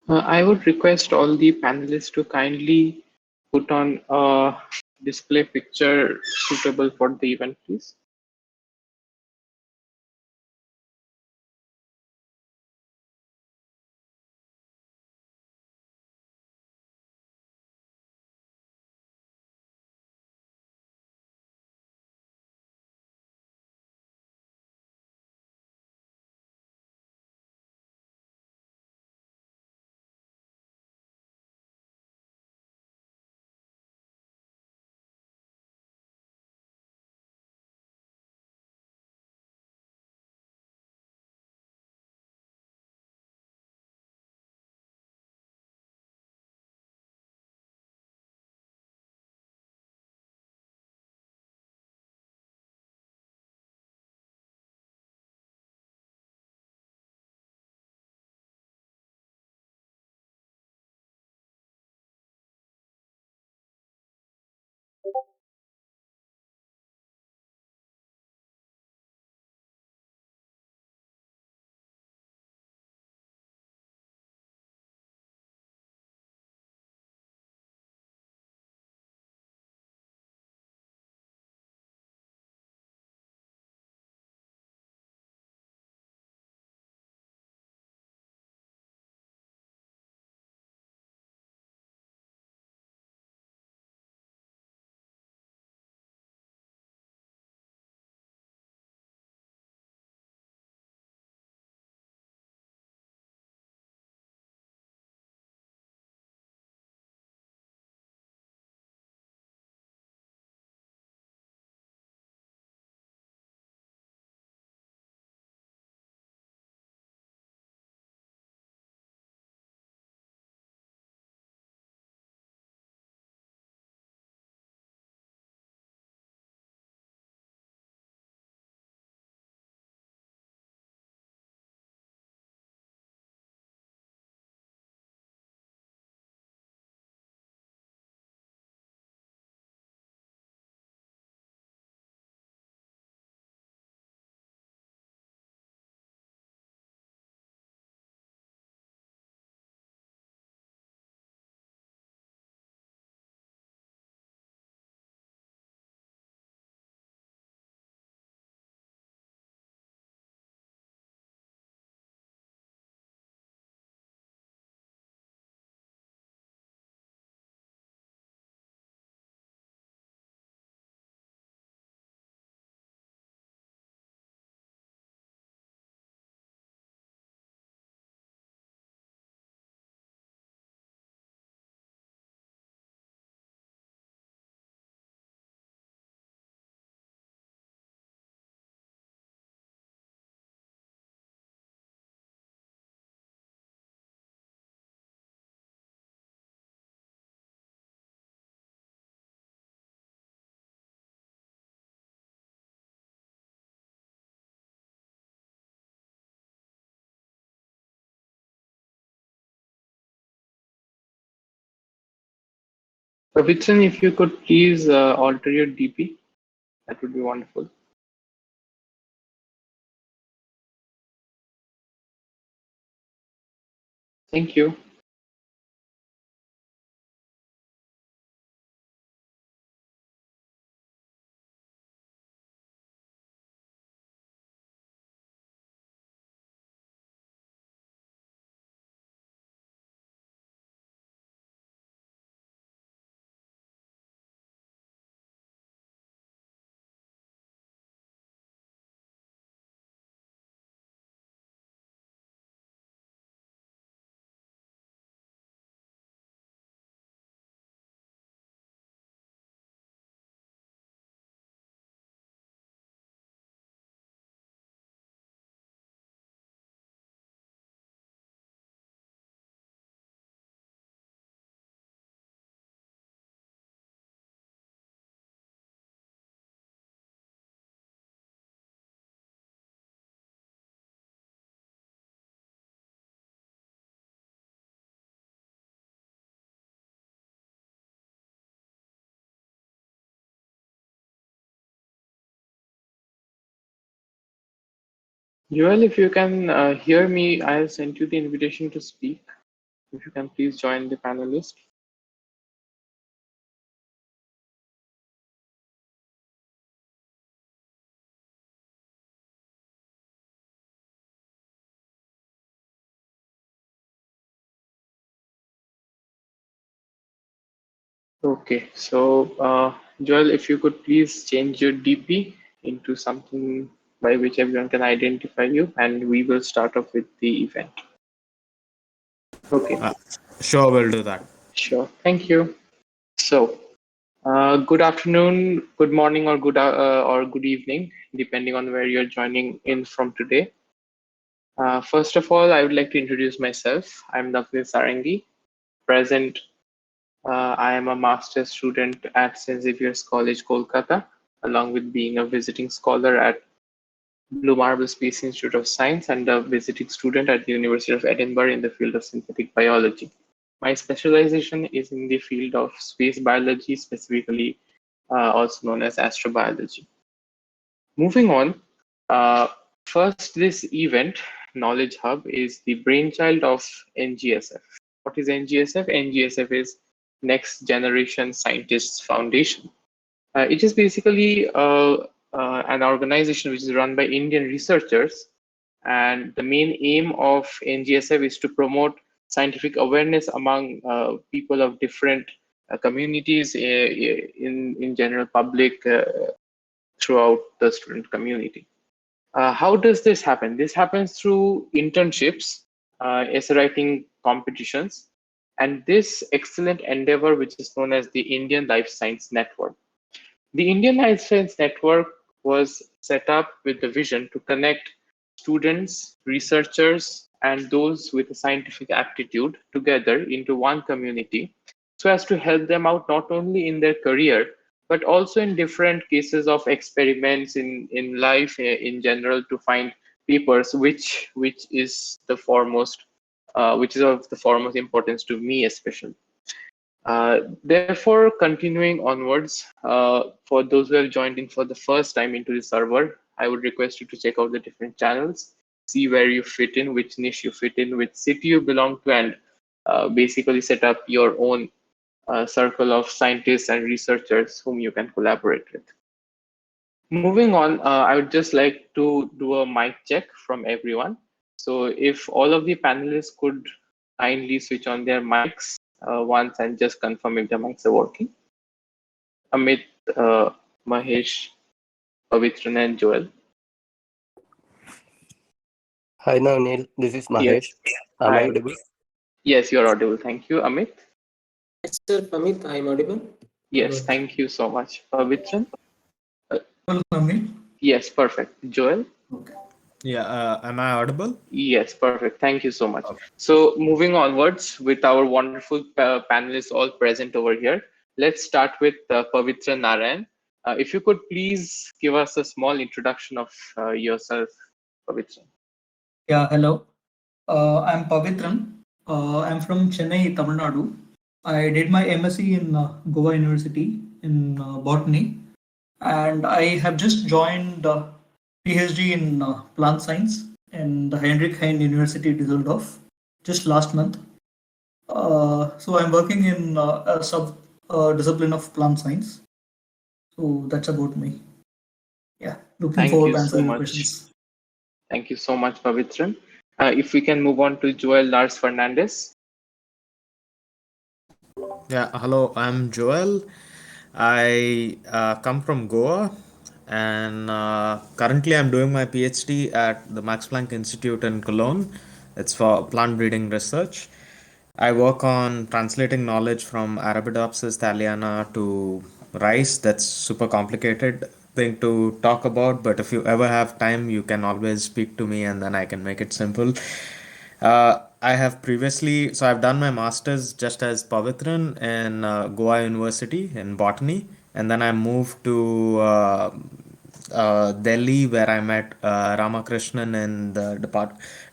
I would request all the panelists to kindly put on a display picture suitable for the event, please. Pavithran, if you could please alter your DP, that would be wonderful. Thank you. Joel, if you can hear me, I have sent you the invitation to speak. if you can please join the panelist. Okay, so Joel, if you could please change your DP into something by which everyone can identify you, and we will start off with the event. Okay, Sure, we'll do that. sure. Thank you. So, good afternoon, good morning, or good evening, depending on where you're joining in from today. First of all, I would like to introduce myself. I'm Navaneel present. I am a master's student at St.Xavier's College, Kolkata, along with being a visiting scholar at Blue Marble Space Institute of Science and a visiting student at the University of Edinburgh in the field of synthetic biology. My specialization is in the field of space biology, specifically also known as astrobiology. Moving on, uh, first, this event, Knowledge Hub, is the brainchild of NGSF. What is NGSF? NGSF is Next Generation Scientists Foundation. It is basically an organization which is run by Indian researchers, and the main aim of NGSF is to promote scientific awareness among people of different communities in general public throughout the student community. How does this happen? This happens through internships, essay writing competitions, and this excellent endeavor, which is known as the Indian Life Science Network. The Indian Life Science Network was set up with the vision to connect students, researchers, and those with a scientific aptitude together into one community so as to help them out not only in their career, but also in different cases of experiments in life in general to find papers which is the foremost which is of the foremost importance to me especially. Therefore, continuing onwards, for those who have joined in for the first time into the server, I would request you to check out the different channels, see where you fit in, which niche you fit in, which city you belong to, and basically set up your own circle of scientists and researchers whom you can collaborate with. Moving on, I would just like to do a mic check from everyone. So if all of the panelists could kindly switch on their mics once and just confirm if the mics are working. Amit, Mahesh, Pavithran, and Joel. Hi Navaneel, this is Mahesh. Yes. Am I Hi. audible? Yes, you're audible. Thank you. Amit? Yes, sir, Amit, I'm audible. Yes, thank you so much. Pavithran? Amit? Yes, perfect. Joel? Okay. Yeah, am I audible? Yes, perfect. Thank you so much. So moving onwards with our wonderful panelists all present over here, let's start with Pavithran Narayan. If you could please give us a small introduction of yourself, Pavithran. Yeah, hello. I'm Pavithran. I'm from Chennai, Tamil Nadu. I did my MSc in Goa University in botany, and I have just joined PhD in plant science in the Heinrich Heine University, Dusseldorf, just last month. So I'm working in a sub discipline of plant science. So that's about me. Yeah, looking Thank forward you to so answer your much. questions. Thank you so much, Pavithran. If we can move on to Joel Lars Fernandez. Yeah, hello, I'm Joel. I come from Goa, and currently I'm doing my PhD at the Max Planck Institute in Cologne. It's for plant breeding research. I work on translating knowledge from Arabidopsis thaliana to rice. That's super complicated thing to talk about, but if you ever have time, you can always speak to me and then I can make it simple. I have previously, so I've done my master's just as Pavithran in Goa University in botany, and then I moved to Delhi where I met Ramakrishnan in the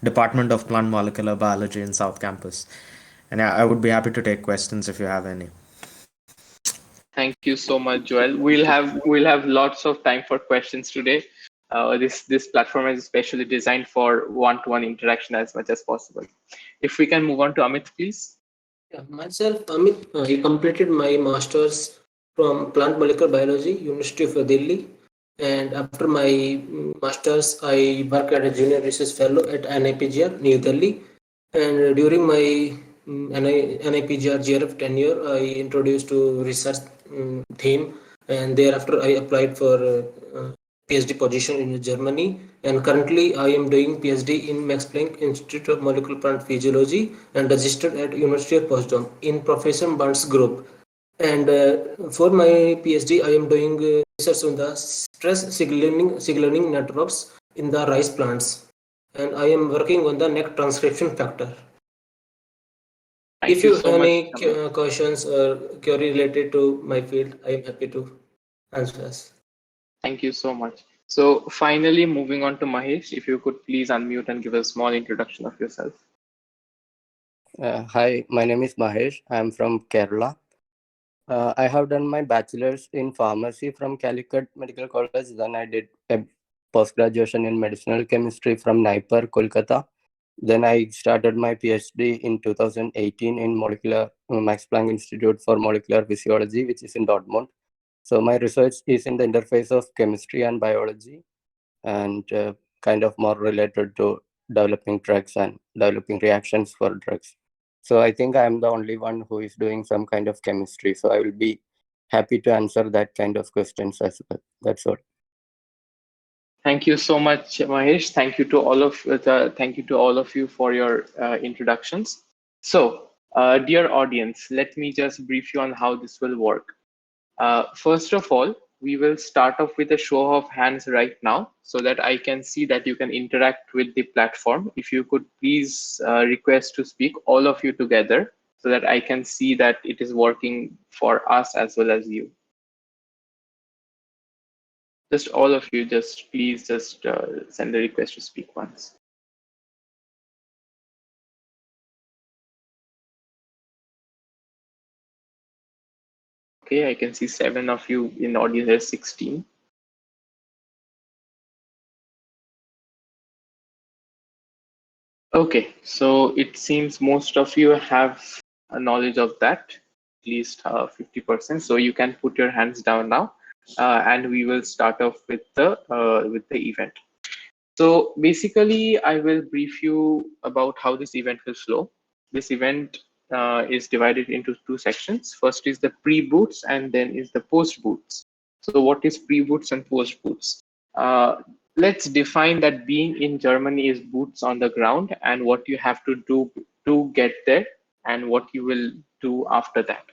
Department of Plant Molecular Biology in South Campus. And yeah, I would be happy to take questions if you have any. Thank you so much, Joel. We'll have lots of time for questions today. This platform is especially designed for one-to-one interaction as much as possible. If we can move on to Amit, please. Yeah, myself, Amit, I completed my master's from Plant Molecular Biology, University of Delhi. And after my master's, I worked as a junior research fellow at NIPGR, New Delhi. And during my NIPGR GRF tenure, I introduced to research theme, and thereafter I applied for PhD position in Germany. And currently, I am doing PhD in Max Planck Institute of Molecular Plant Physiology and registered at University of Potsdam in Professor Burns group. And for my PhD, I am doing research on the stress signaling networks in the rice plants, and I am working on the neck transcription factor. Thank If you you so have much, any Amit. questions or query related to my field, I am happy to answer us. Thank you so much. So finally, moving on to Mahesh, if you could please unmute and give a small introduction of yourself. Hi, my name is Mahesh. I'm from Kerala. I have done my bachelor's in pharmacy from Calicut Medical College. Then I did a post-graduation in medicinal chemistry from NIPER, Kolkata. Then I started my PhD in 2018 in Max Planck Institute for Molecular Physiology, which is in Dortmund. So my research is in the interface of chemistry and biology, and kind of more related to developing drugs and developing reactions for drugs. So I think I'm the only one who is doing some kind of chemistry. So I will be happy to answer that kind of questions as well. That's all. Thank you so much, Mahesh. Thank you to all of you for your introductions. So, dear audience, let me just brief you on how this will work. First of all, we will start off with a show of hands right now so that I can see that you can interact with the platform. If you could please request to speak, all of you together, so that I can see that it is working for us as well as you. Just all of you, please send a request to speak once. Okay, I can see 7 of you in audience. There's 16. Okay, so it seems most of you have a knowledge of that, at least 50%. So you can put your hands down now, and we will start off with the event. So basically, I will brief you about how this event will flow. This event is divided into 2 sections. First is the pre-boots, and then is the post-boots. So what is pre-boots and post-boots? Let's define that being in Germany is boots on the ground, and what you have to do to get there, and what you will do after that.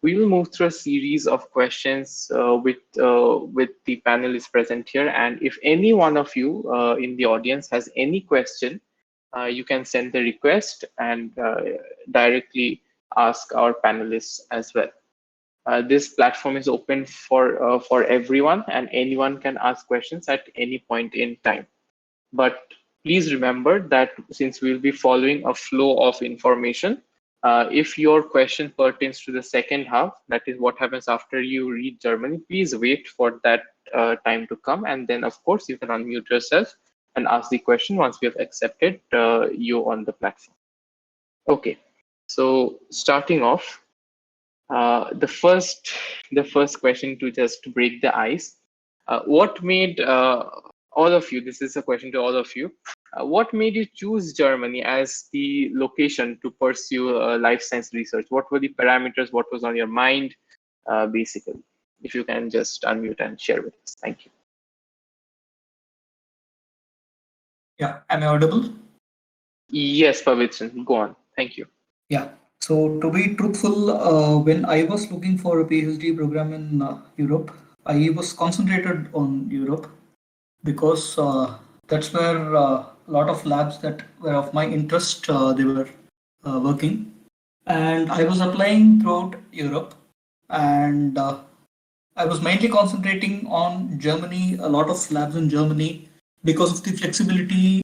We will move through a series of questions with the panelists present here, and if any one of you in the audience has any question, you can send the request and directly ask our panelists as well. This platform is open for everyone, and anyone can ask questions at any point in time. But please remember that since we'll be following a flow of information, if your question pertains to the second half, that is what happens after you read Germany, please wait for that time to come. And then, of course, you can unmute yourself and ask the question once we have accepted you on the platform. Okay, so starting off, the first question to just break the ice. What made all of you, this is a question to all of you, what made you choose Germany as the location to pursue life science research? What were the parameters? What was on your mind, basically? If you can just unmute and share with us. Thank you. Yeah, am I audible? Yes, Pavithran, go on. Thank you. Yeah. So to be truthful, when I was looking for a PhD program in Europe, I was concentrated on Europe because that's where a lot of labs that were of my interest, they were working. And I was applying throughout Europe, and I was mainly concentrating on Germany, a lot of labs in Germany because of the flexibility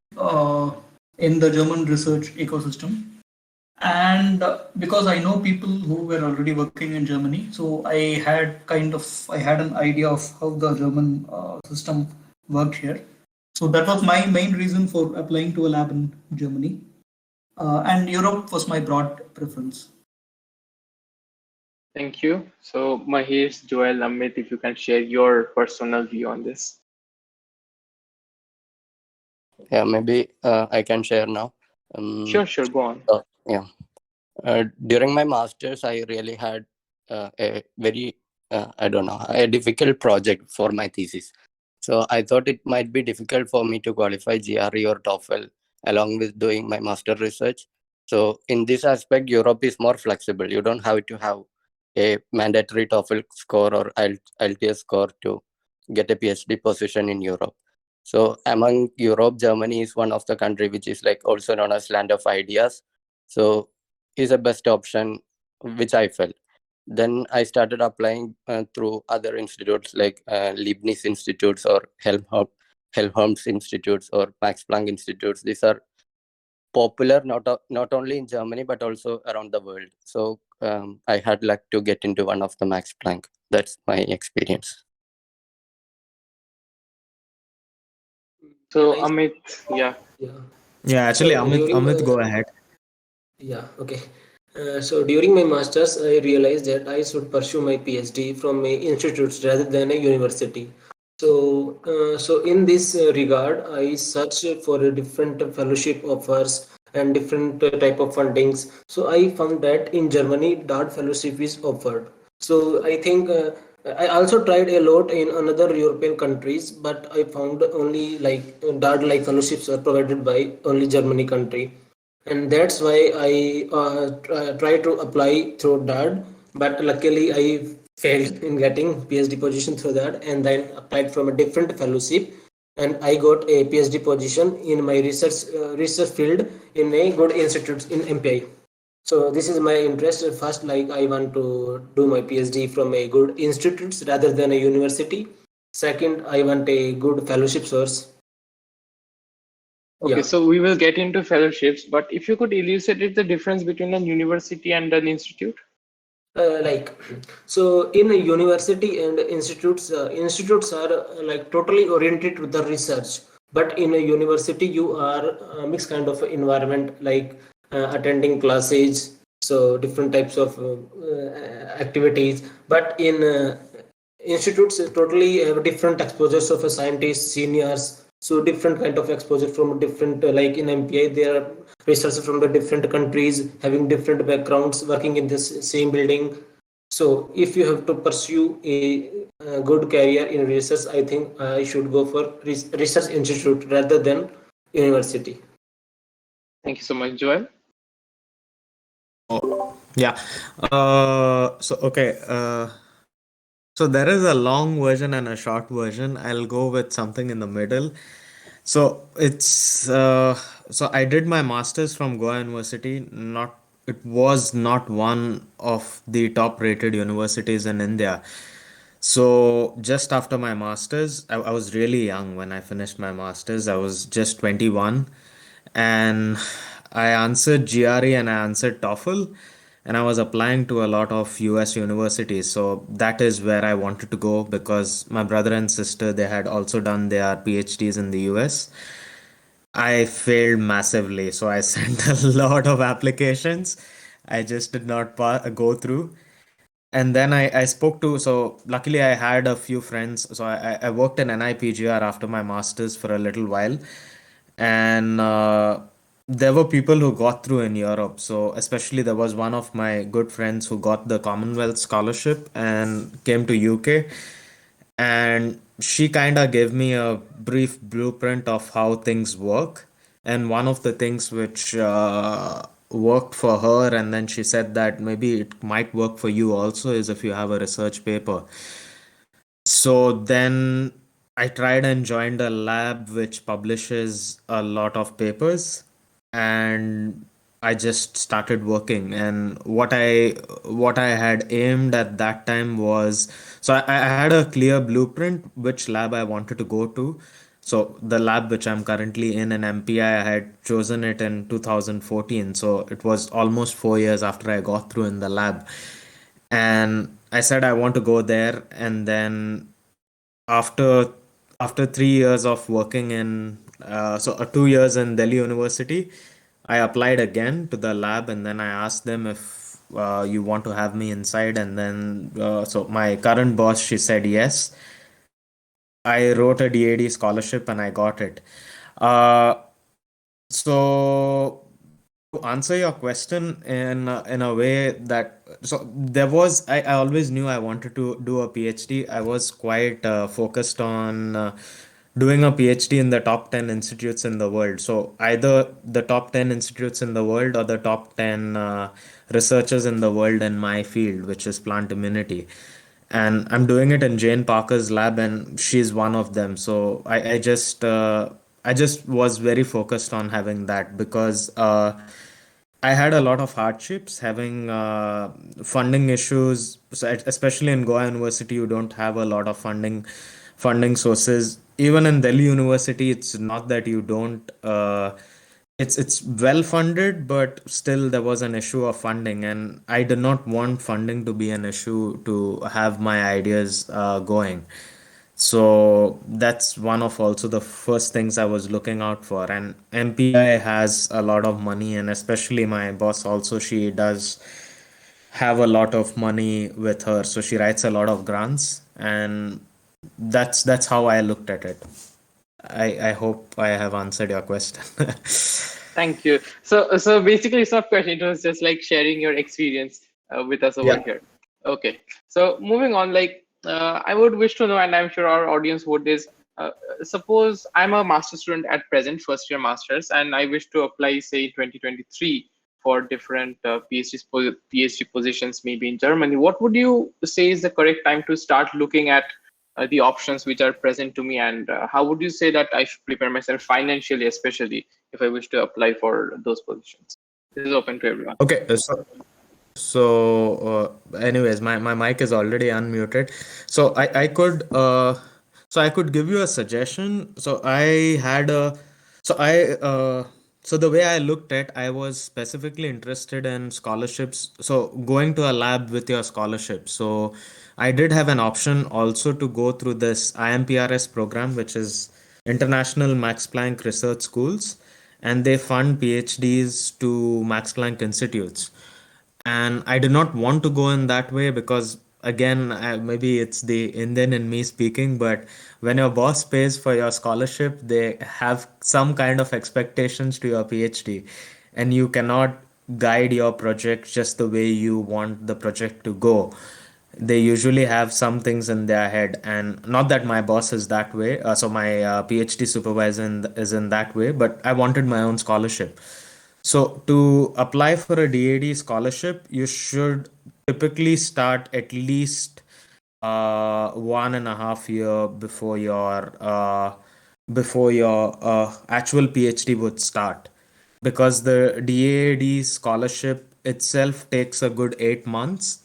in the German research ecosystem. And because I know people who were already working in Germany, so I had an idea of how the German system worked here. So that was my main reason for applying to a lab in Germany. And Europe was my broad preference. Thank you. So Mahesh, Joel, Amit, if you can share your personal view on this. Yeah, maybe I can share now. Um, Sure, go on. yeah. During my masters, I really had a very, I don't know, a difficult project for my thesis. So I thought it might be difficult for me to qualify GRE or TOEFL along with doing my master research. So in this aspect, Europe is more flexible. You don't have to have a mandatory TOEFL score or IELTS score to get a PhD position in Europe. So among Europe, Germany is one of the country which is like also known as land of ideas. So is a best option, which I felt. Then I started applying through other institutes like Leibniz institutes or Helmholtz institutes or Max Planck institutes. These are popular not only in Germany but also around the world. So I had luck to get into one of the Max Planck. That's my experience. So Can I? Amit, yeah. Yeah. Yeah, actually, So during Amit, go ahead. yeah, okay. So during my masters, I realized that I should pursue my PhD from a institutes rather than a university. So in this regard, I searched for a different fellowship offers and different type of fundings. So I found that in Germany, DART fellowship is offered. So I think I also tried a lot in another European countries, but I found only like DART like fellowships are provided by only Germany country, and that's why I try to apply through that. But luckily, I failed in getting PhD position through that, and then applied from a different fellowship, and I got a PhD position in my research field in a good institute in MPI. So this is my interest. First, like I want to do my PhD from a good institutes rather than a university. Second, I want a good fellowship source. Okay, Yeah. so we will get into fellowships, but if you could elucidate the difference between an university and an institute? Like so in a university and institutes are like totally oriented to the research, but in a university you are a mixed kind of environment, like attending classes, so different types of activities. But in institutes totally have different exposures of scientists, seniors, so different kind of exposure from different like in MPI there are researchers from the different countries having different backgrounds working in this same building. So if you have to pursue a good career in research, I think I should go for research institute rather than university. Thank you so much, Joel. Yeah. Okay. So there is a long version and a short version. I'll go with something in the middle. So it's so I did my master's from Goa University. Not It was not one of the top rated universities in India. So just after my master's, I was really young when I finished my master's. I was just 21, and I answered GRE and I answered TOEFL, and I was applying to a lot of US universities. So that is where I wanted to go because my brother and sister, they had also done their PhDs in the US. I failed massively, so I sent a lot of applications. I just did not go through. And then I spoke to, so luckily I had a few friends. So I worked in NIPGR after my master's for a little while. And there were people who got through in Europe. So especially there was one of my good friends who got the Commonwealth scholarship and came to UK, and she kind of gave me a brief blueprint of how things work. And one of the things which worked for her, and then she said that maybe it might work for you also, is if you have a research paper. So then I tried and joined a lab which publishes a lot of papers, and I just started working. And what I had aimed at that time was, so I had a clear blueprint which lab I wanted to go to. So the lab which I'm currently in MPI, I had chosen it in 2014. So it was almost 4 years after I got through in the lab. And I said I want to go there. And then after after 3 years of working in 2 years in Delhi University, I applied again to the lab, and then I asked them if you want to have me inside, and then so my current boss, she said yes. I wrote a DAD scholarship and I got it. Uh, so to answer your question in a way that there was I always knew I wanted to do a PhD. I was quite focused on doing a PhD in the top 10 institutes in the world. So either the top 10 institutes in the world or the top 10 researchers in the world in my field, which is plant immunity. And I'm doing it in Jane Parker's lab, and she's one of them. So I just was very focused on having that because I had a lot of hardships having funding issues. So especially in Goa University, you don't have a lot of funding sources. Even in Delhi University, it's not that you don't. It's well funded, but still there was an issue of funding, and I did not want funding to be an issue to have my ideas going. So that's one of also the first things I was looking out for. And MPI has a lot of money, and especially my boss also, she does have a lot of money with her. So she writes a lot of grants, and that's how I looked at it. I hope I have answered your question. Thank you. So basically, it's not question. It was just like sharing your experience with us over Yeah. here. Okay. So moving on, like I would wish to know, and I'm sure our audience would, is suppose I'm a master student at present, first year masters, and I wish to apply, say, 2023 for different PhD positions, maybe in Germany. What would you say is the correct time to start looking at the options which are present to me, and how would you say that I should prepare myself financially, especially if I wish to apply for those positions? This is open to everyone. Okay, anyways, my mic is already unmuted. So I could give you a suggestion. So the way I looked at, I was specifically interested in scholarships. So going to a lab with your scholarship. So I did have an option also to go through this IMPRS program, which is International Max Planck Research Schools, and they fund PhDs to Max Planck institutes. And I did not want to go in that way because, again, maybe it's the Indian in me speaking, but when your boss pays for your scholarship, they have some kind of expectations to your PhD, and you cannot guide your project just the way you want the project to go. They usually have some things in their head, and not that my boss is that way. So my PhD supervisor is in that way, but I wanted my own scholarship. So to apply for a DAD scholarship, you should typically start at least 1.5 year before your actual PhD would start, because the DAD scholarship itself takes a good 8 months,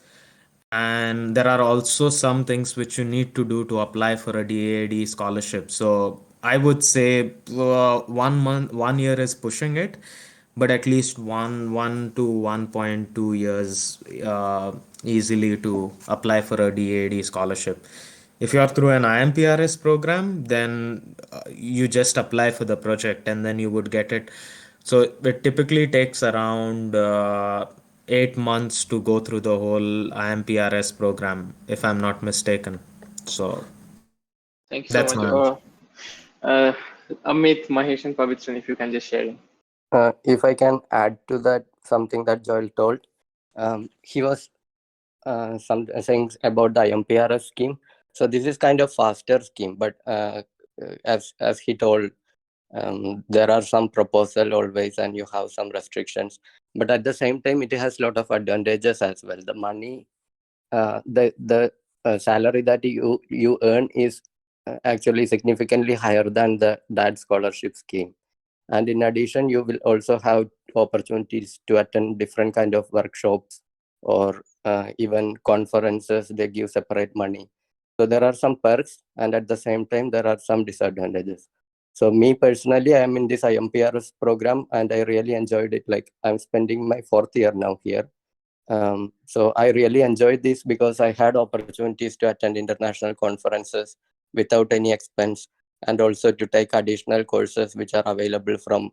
and there are also some things which you need to do to apply for a DAD scholarship. So I would say 1 month, 1 year is pushing it, but at least 1 to 1.2 years easily to apply for a DAD scholarship. If you are through an IMPRS program, then you just apply for the project and then you would get it. So it typically takes around 8 months to go through the whole IMPRS program, if I'm not mistaken. So Thank you so that's much. my answer. Uh, Amit, Mahesh, and Pavithran, if you can just share in. If I can add to that something that Joel told, he was some things about the MPRS scheme. So this is kind of faster scheme, but as he told, there are some proposal always, and you have some restrictions. But at the same time, it has a lot of advantages as well. The money, the salary that you earn is actually significantly higher than that scholarship scheme. And in addition, you will also have opportunities to attend different kind of workshops or even conferences. They give separate money. So there are some perks, and at the same time, there are some disadvantages. So me personally, I am in this IMPRS program, and I really enjoyed it. Like, I'm spending my 4th year now here. So I really enjoyed this because I had opportunities to attend international conferences without any expense. and also to take additional courses which are available from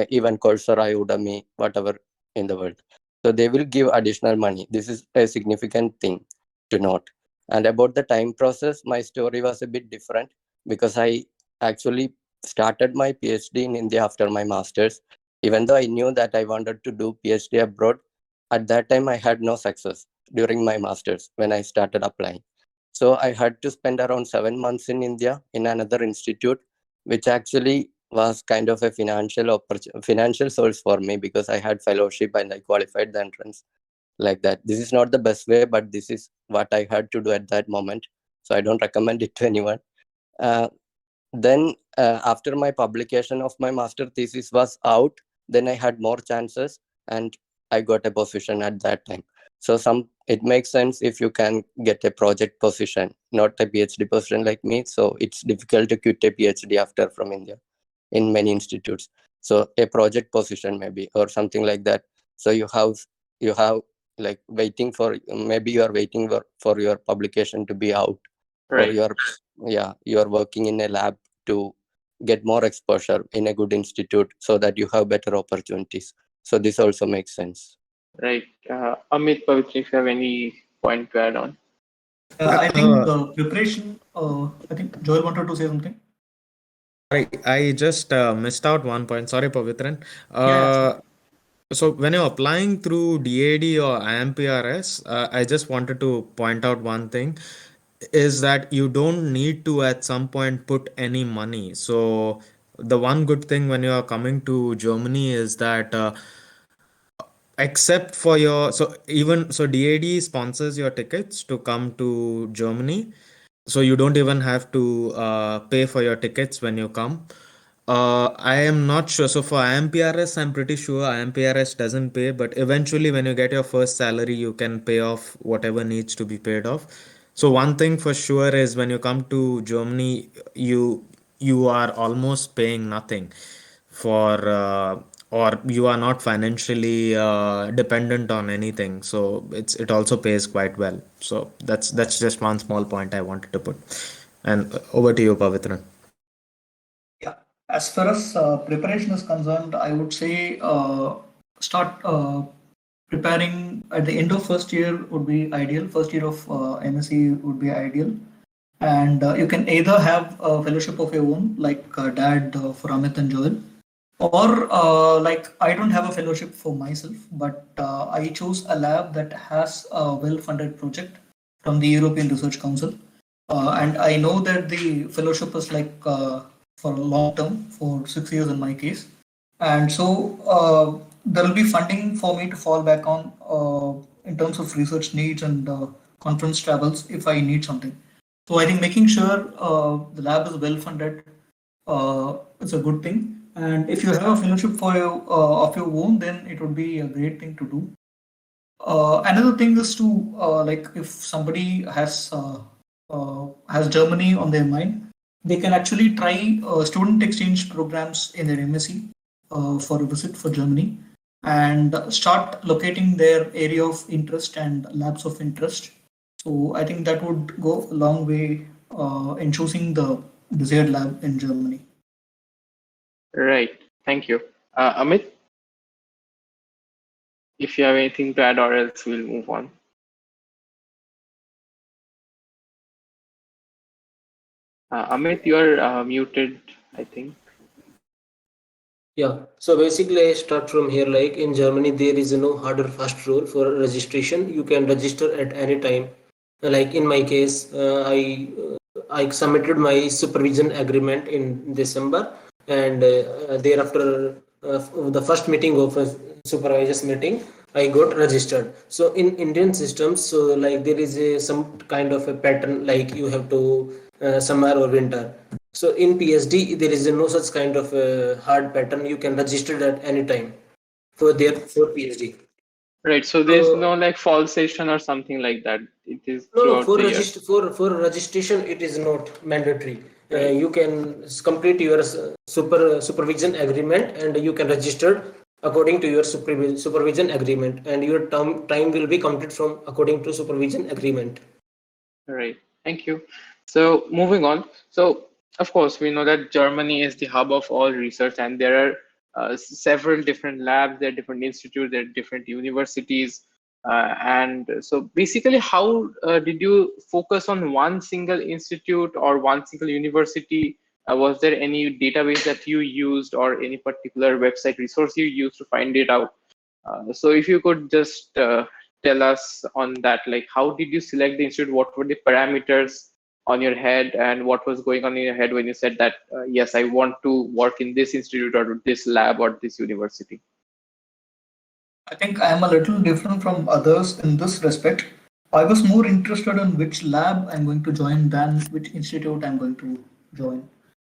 even Coursera, Udemy, whatever in the world. So they will give additional money. This is a significant thing to note. And about the time process, my story was a bit different because I actually started my PhD in India after my master's. Even though I knew that I wanted to do PhD abroad, at that time I had no success during my master's when I started applying. So I had to spend around 7 months in India in another institute, which actually was kind of a financial source for me because I had fellowship and I qualified the entrance like that. This is not the best way, but this is what I had to do at that moment. So I don't recommend it to anyone. Then after my publication of my master thesis was out, then I had more chances and I got a position at that time. So it makes sense if you can get a project position, not a PhD position like me. So it's difficult to quit a PhD after from India in many institutes. So a project position maybe or something like that. So you have like waiting for, maybe you are waiting for your publication to be out, or Right. you are working in a lab to get more exposure in a good institute so that you have better opportunities. So this also makes sense. Right. Amit, Pavithran, if you have any point to add on. I think preparation. I think Joel wanted to say something. Sorry, I just missed out one point. Sorry, Pavitran. Yeah, sure. So when you're applying through DAD or IMPRS, I just wanted to point out one thing is that you don't need to at some point put any money. So the one good thing when you are coming to Germany is that except for your, so even so DAD sponsors your tickets to come to Germany, so you don't even have to pay for your tickets when you come. I am not sure. So for IMPRS, I'm pretty sure IMPRS doesn't pay, but eventually when you get your first salary, you can pay off whatever needs to be paid off. So one thing for sure is when you come to Germany, you are almost paying nothing for or you are not financially dependent on anything. So it also pays quite well. So that's just one small point I wanted to put. And over to you, Pavitran. Yeah. As far as preparation is concerned, I would say start preparing at the end of first year would be ideal. First year of MSc would be ideal. And you can either have a fellowship of your own, like Dad for Amit and Joel, or like I don't have a fellowship for myself, but I chose a lab that has a well-funded project from the European Research Council. And I know that the fellowship is like for long term, for 6 years in my case. And so there will be funding for me to fall back on in terms of research needs and conference travels if I need something. So I think making sure the lab is well funded is a good thing. And if you have a fellowship for of your own, then it would be a great thing to do. Another thing is to like if somebody has Germany on their mind, they can actually try student exchange programs in their MSc for a visit for Germany and start locating their area of interest and labs of interest. So I think that would go a long way in choosing the desired lab in Germany. Right. Thank you. Amit, if you have anything to add, or else we'll move on. Amit, you are muted, I think. Yeah, so basically I start from here. Like in Germany, there is no hard or fast rule for registration. You can register at any time. Like in my case, I submitted my supervision agreement in December, and thereafter the first meeting of a supervisors meeting, I got registered. So in Indian systems, so like there is some kind of a pattern, like you have to summer or winter. So in PhD, there is no such kind of hard pattern. You can register at any time for PhD. Right. So there's no like fall session or something like that. It is No, throughout the year. for registration, it is not mandatory. Right. You can complete your supervision agreement, and you can register according to your supervision agreement, and your time will be counted from according to supervision agreement. Right. Thank you. So moving on. So Of course, we know that Germany is the hub of all research, and there are several different labs, there are different institutes, there are different universities. And so basically, how did you focus on one single institute or one single university? Was there any database that you used or any particular website resource you used to find it out? So if you could just tell us on that, like how did you select the institute? What were the parameters on your head, and what was going on in your head when you said that, yes, I want to work in this institute or this lab or this university? I think I am a little different from others in this respect. I was more interested in which lab I'm going to join than which institute I'm going to join.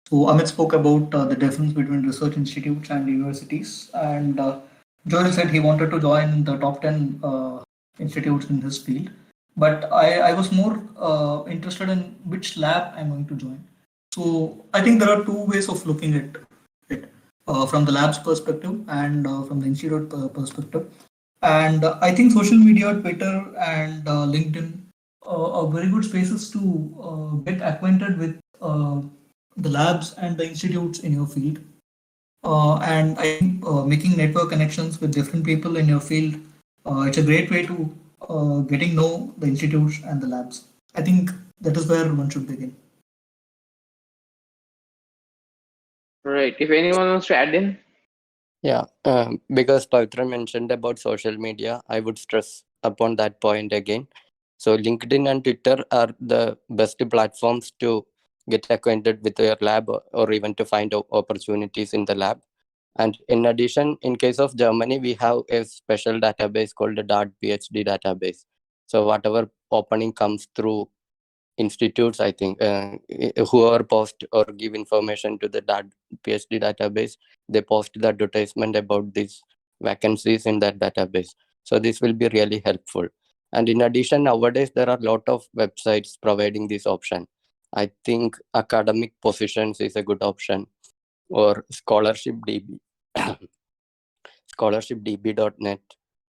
So Amit spoke about the difference between research institutes and universities, and Joel said he wanted to join the top 10 institutes in his field. But I was more interested in which lab I'm going to join. So I think there are two ways of looking at it, from the lab's perspective and from the institute perspective. And I think social media, Twitter and LinkedIn are very good spaces to get acquainted with the labs and the institutes in your field. And I think making network connections with different people in your field, it's a great way to getting know the institutes and the labs. I think that is where one should begin. Right. If anyone wants to add in. Yeah, because Pavithran mentioned about social media, I would stress upon that point again. So LinkedIn and Twitter are the best platforms to get acquainted with your lab or even to find opportunities in the lab. And in addition, in case of Germany, we have a special database called the .phd database. So whatever opening comes through institutes, I think, whoever post or give information to the PhD database, they post the advertisement about these vacancies in that database. So this will be really helpful. And in addition, nowadays, there are a lot of websites providing this option. I think academic positions is a good option, or scholarship DB, scholarshipdb.net,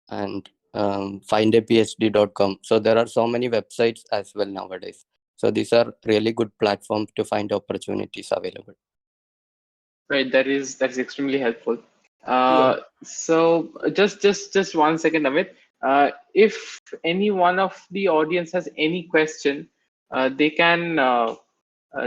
and findaphd.com. So there are so many websites as well nowadays. So these are really good platforms to find opportunities available. Right, that's extremely helpful. Yeah. So just 1 second, Amit. If any one of the audience has any question, they can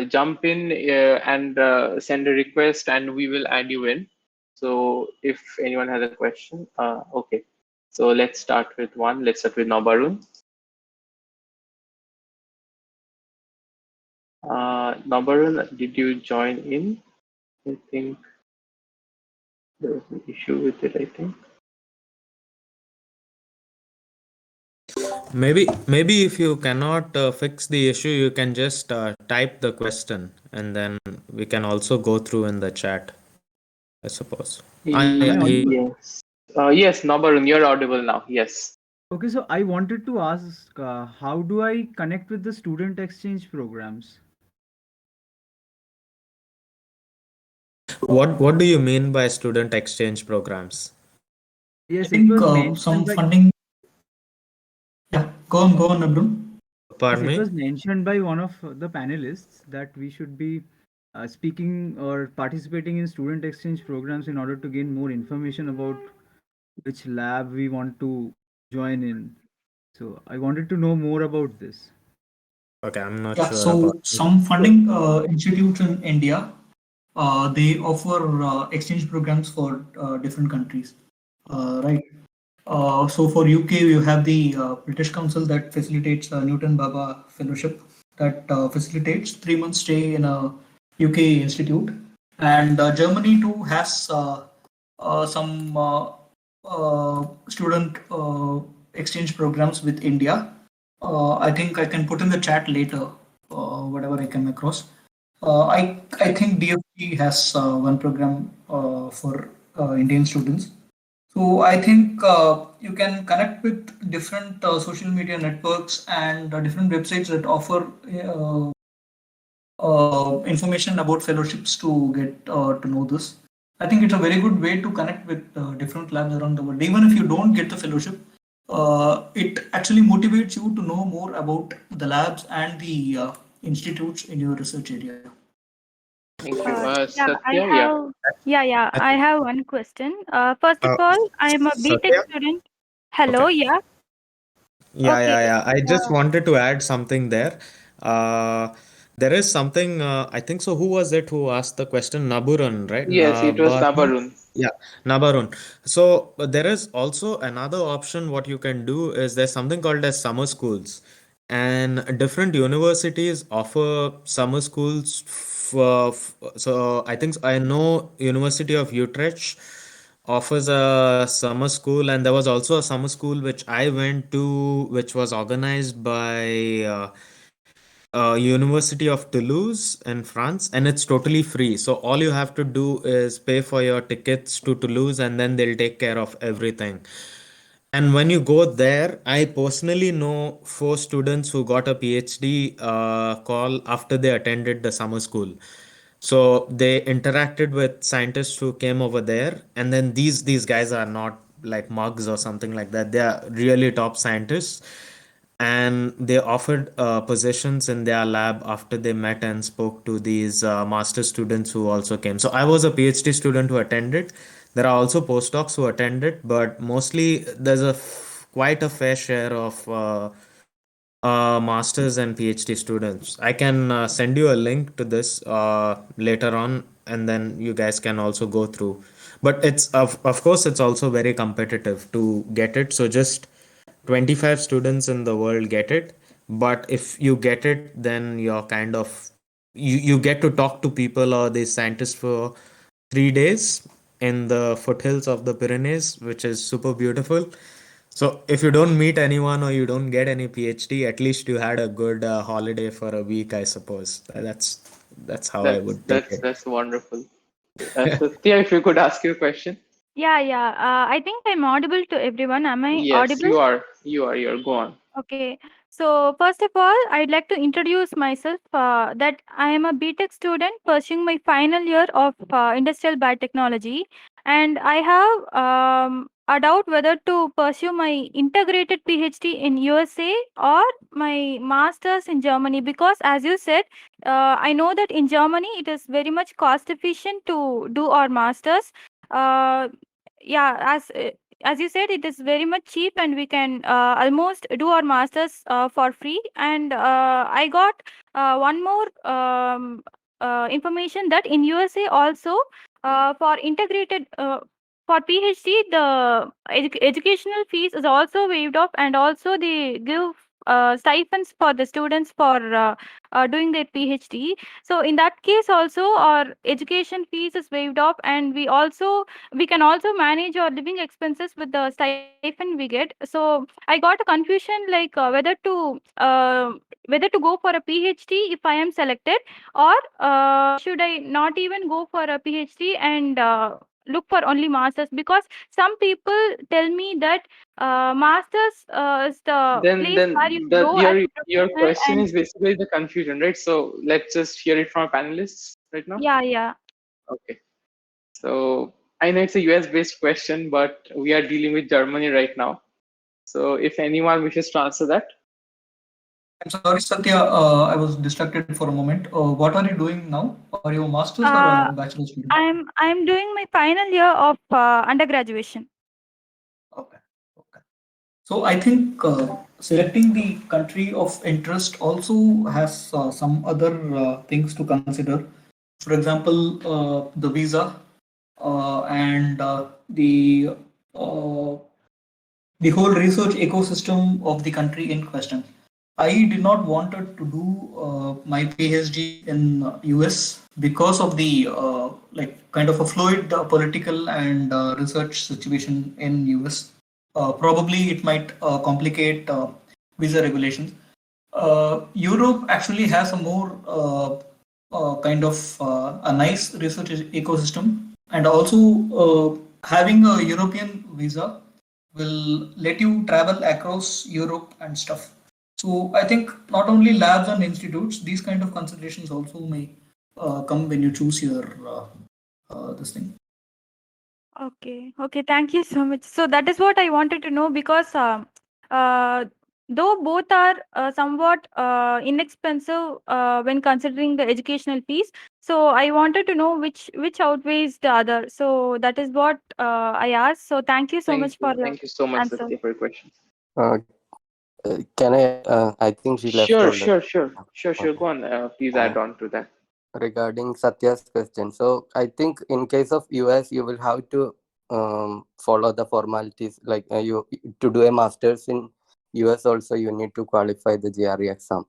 jump in and send a request, and we will add you in. So if anyone has a question, okay. So let's start with one. Let's start with Nabarun. Nabarun, did you join in? I think there was an issue with it, I think. Maybe if you cannot fix the issue, you can just type the question, and then we can also go through in the chat, I suppose. Am I audible? Yes. Yes, Nabarun, you're audible now. Yes. Okay, so I wanted to ask, how do I connect with the student exchange programs? What do you mean by student exchange programs? I Yes, it think was some mentioned by funding. Yeah, go on, Abdul. yes, Pardon it me? was mentioned by one of the panelists that we should be speaking or participating in student exchange programs in order to gain more information about which lab we want to join in. So I wanted to know more about this. Okay, I'm not Yeah, sure about so some funding institutes in India, they offer exchange programs for different countries, right? So for UK, you have the British Council that facilitates Newton Baba Fellowship, that facilitates 3 month stay in a UK institute, and Germany too has some student exchange programs with India. I think I can put in the chat later whatever I come across. I think DFG has one program for Indian students. So I think you can connect with different social media networks and different websites that offer information about fellowships to get to know this. I think it's a very good way to connect with different labs around the world. Even if you don't get the fellowship, it actually motivates you to know more about the labs and the institutes in your research area. Thank you. I have one question. First of all, I am a BTech Satya? student. Hello, Okay. yeah. Yeah, Okay. yeah, yeah. I just Uh, wanted to add something there. Uh, there is something, I think so. Who was it who asked the question? Naburan, right? Yes, it was But Nabarun. yeah, Nabarun. So there is also another option. What you can do is there's something called as summer schools, and different universities offer summer schools. So I think I know University of Utrecht offers a summer school, and there was also a summer school which I went to, which was organized by University of Toulouse in France, and it's totally free. So all you have to do is pay for your tickets to Toulouse, and then they'll take care of everything. And when you go there, I personally know four students who got a PhD call after they attended the summer school. So they interacted with scientists who came over there, and then these guys are not like mugs or something like that. They are really top scientists, and they offered positions in their lab after they met and spoke to these master students who also came. So I was a PhD student who attended. There are also postdocs who attended, but mostly there's quite a fair share of masters and PhD students. I can send you a link to this later on, and then you guys can also go through. But it's of course it's also very competitive to get it. So just 25 students in the world get it. But if you get it, then you're kind of you get to talk to people or these scientists for 3 days in the foothills of the Pyrenees, which is super beautiful. So if you don't meet anyone or you don't get any PhD, at least you had a good holiday for a week, I suppose. That's how I That's would take that's it. that's wonderful. Satya, if you could ask your question. yeah. I think I'm audible to everyone. Am I Yes, audible? you are. You are. Go on. Okay. So first of all, I'd like to introduce myself. That I am a BTech student pursuing my final year of industrial biotechnology, and I have a doubt whether to pursue my integrated PhD in USA or my masters in Germany, because, as you said, I know that in Germany it is very much cost efficient to do our masters. Uh, yeah, as you said, it is very much cheap, and we can almost do our masters for free. And I got one more information that in USA also, for integrated for PhD, the educational fees is also waived off, and also they give stipends for the students for doing their PhD. So in that case also, our education fees is waived off, and we can also manage our living expenses with the stipend we get. So I got a confusion, like whether to go for a PhD if I am selected, or should I not even go for a PhD and look for only masters, because some people tell me that masters is the Then place where you then the grow as your a your professional. question And is basically the confusion, right? So let's just hear it from our panelists right now. yeah. Okay. So I know it's a US based question, but we are dealing with Germany right now. So if anyone wishes to answer that. I'm sorry, Satya, I was distracted for a moment. What are you doing now? Are you a master's or uh, a bachelor student? I'm doing my final year of undergraduation. Okay. Okay. So I think selecting the country of interest also has some other things to consider. For example, the visa and uh, the whole research ecosystem of the country in question. I did not wanted to do my PhD in US because of the like kind of a fluid political and research situation in US. Probably it might complicate visa regulations. Europe actually has a more kind of a nice research ecosystem, and also having a European visa will let you travel across Europe and stuff. So I think not only labs and institutes, these kind of considerations also may come when you choose your this thing. Okay, thank you so much. So that is what I wanted to know, because though both are somewhat inexpensive when considering the educational fees. So I wanted to know which outweighs the other. So that is what I asked. So thank you so Thank much for you. your Thank you so much, answer. Satya, for your questions. Uh, can I? I think she left Sure, already. sure, sure, sure, sure. Okay. Go on. Please Uh, add on to that. Regarding Satya's question, so I think in case of US, you will have to follow the formalities. Like you to do a master's in US, also you need to qualify the GRE exam.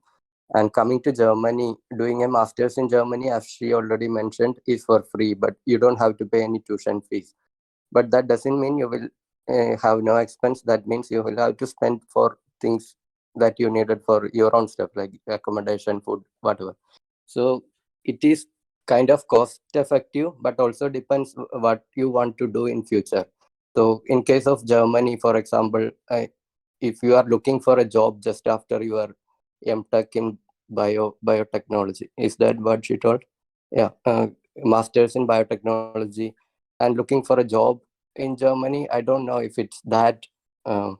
And coming to Germany, doing a master's in Germany, as she already mentioned, is for free, but you don't have to pay any tuition fees. But that doesn't mean you will have no expense. That means you will have to spend for things that you needed for your own stuff, like accommodation, food, whatever. So it is kind of cost effective, but also depends what you want to do in future. So in case of Germany, for example, if you are looking for a job just after your MTech in biotechnology, is that what she told? Yeah, masters in biotechnology, and looking for a job in Germany. I don't know if it's that uh,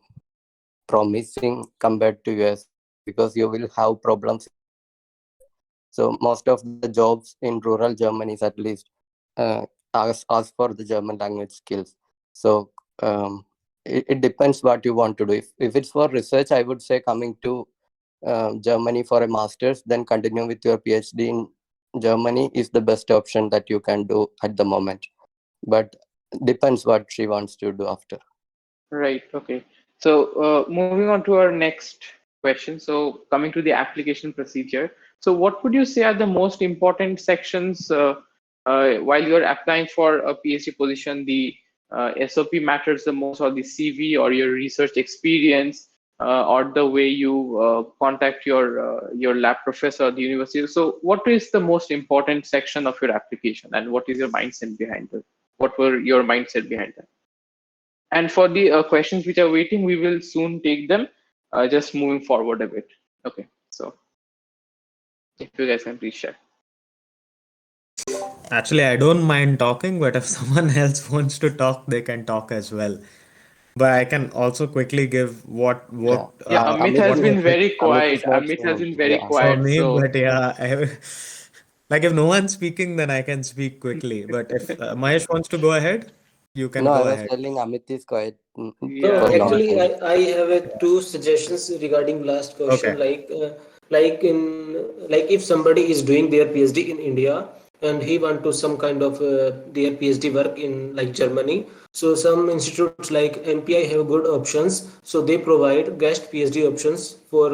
promising compared to US, because you will have problems in language. So most of the jobs in rural Germany, at least, uh, ask for the German language skills. So it depends what you want to do. If it's for research, I would say coming to Germany for a master's, then continue with your PhD in Germany is the best option that you can do at the moment. But depends what she wants to do after. Right. Okay. So moving on to our next question. So coming to the application procedure. So what would you say are the most important sections while you're applying for a PhD position? The SOP matters the most, or the CV, or your research experience, or the way you contact your lab professor at the university. So what is the most important section of your application, and what is your mindset behind it? What were your mindset behind that? And for the questions which are waiting, we will soon take them, just moving forward a bit. Okay, so if you guys can please share. Actually, I don't mind talking, but if someone else wants to talk, they can talk as well. But I can also quickly give Yeah, Yeah, Amit Amit has what is been was it very Amit is quiet. not Amit has saying. been very Yeah, for quiet. me. So But yeah, like if no one's speaking, then I can speak quickly. But if Mahesh wants to go ahead, you can no, I go was ahead. telling Amit is quiet No, for yeah, long yeah. actually, time. I have two suggestions regarding last Okay. question. Like in like if somebody is doing their PhD in India and he want to some kind of their PhD work in like Germany. So some institutes like MPI have good options. So they provide guest PhD options for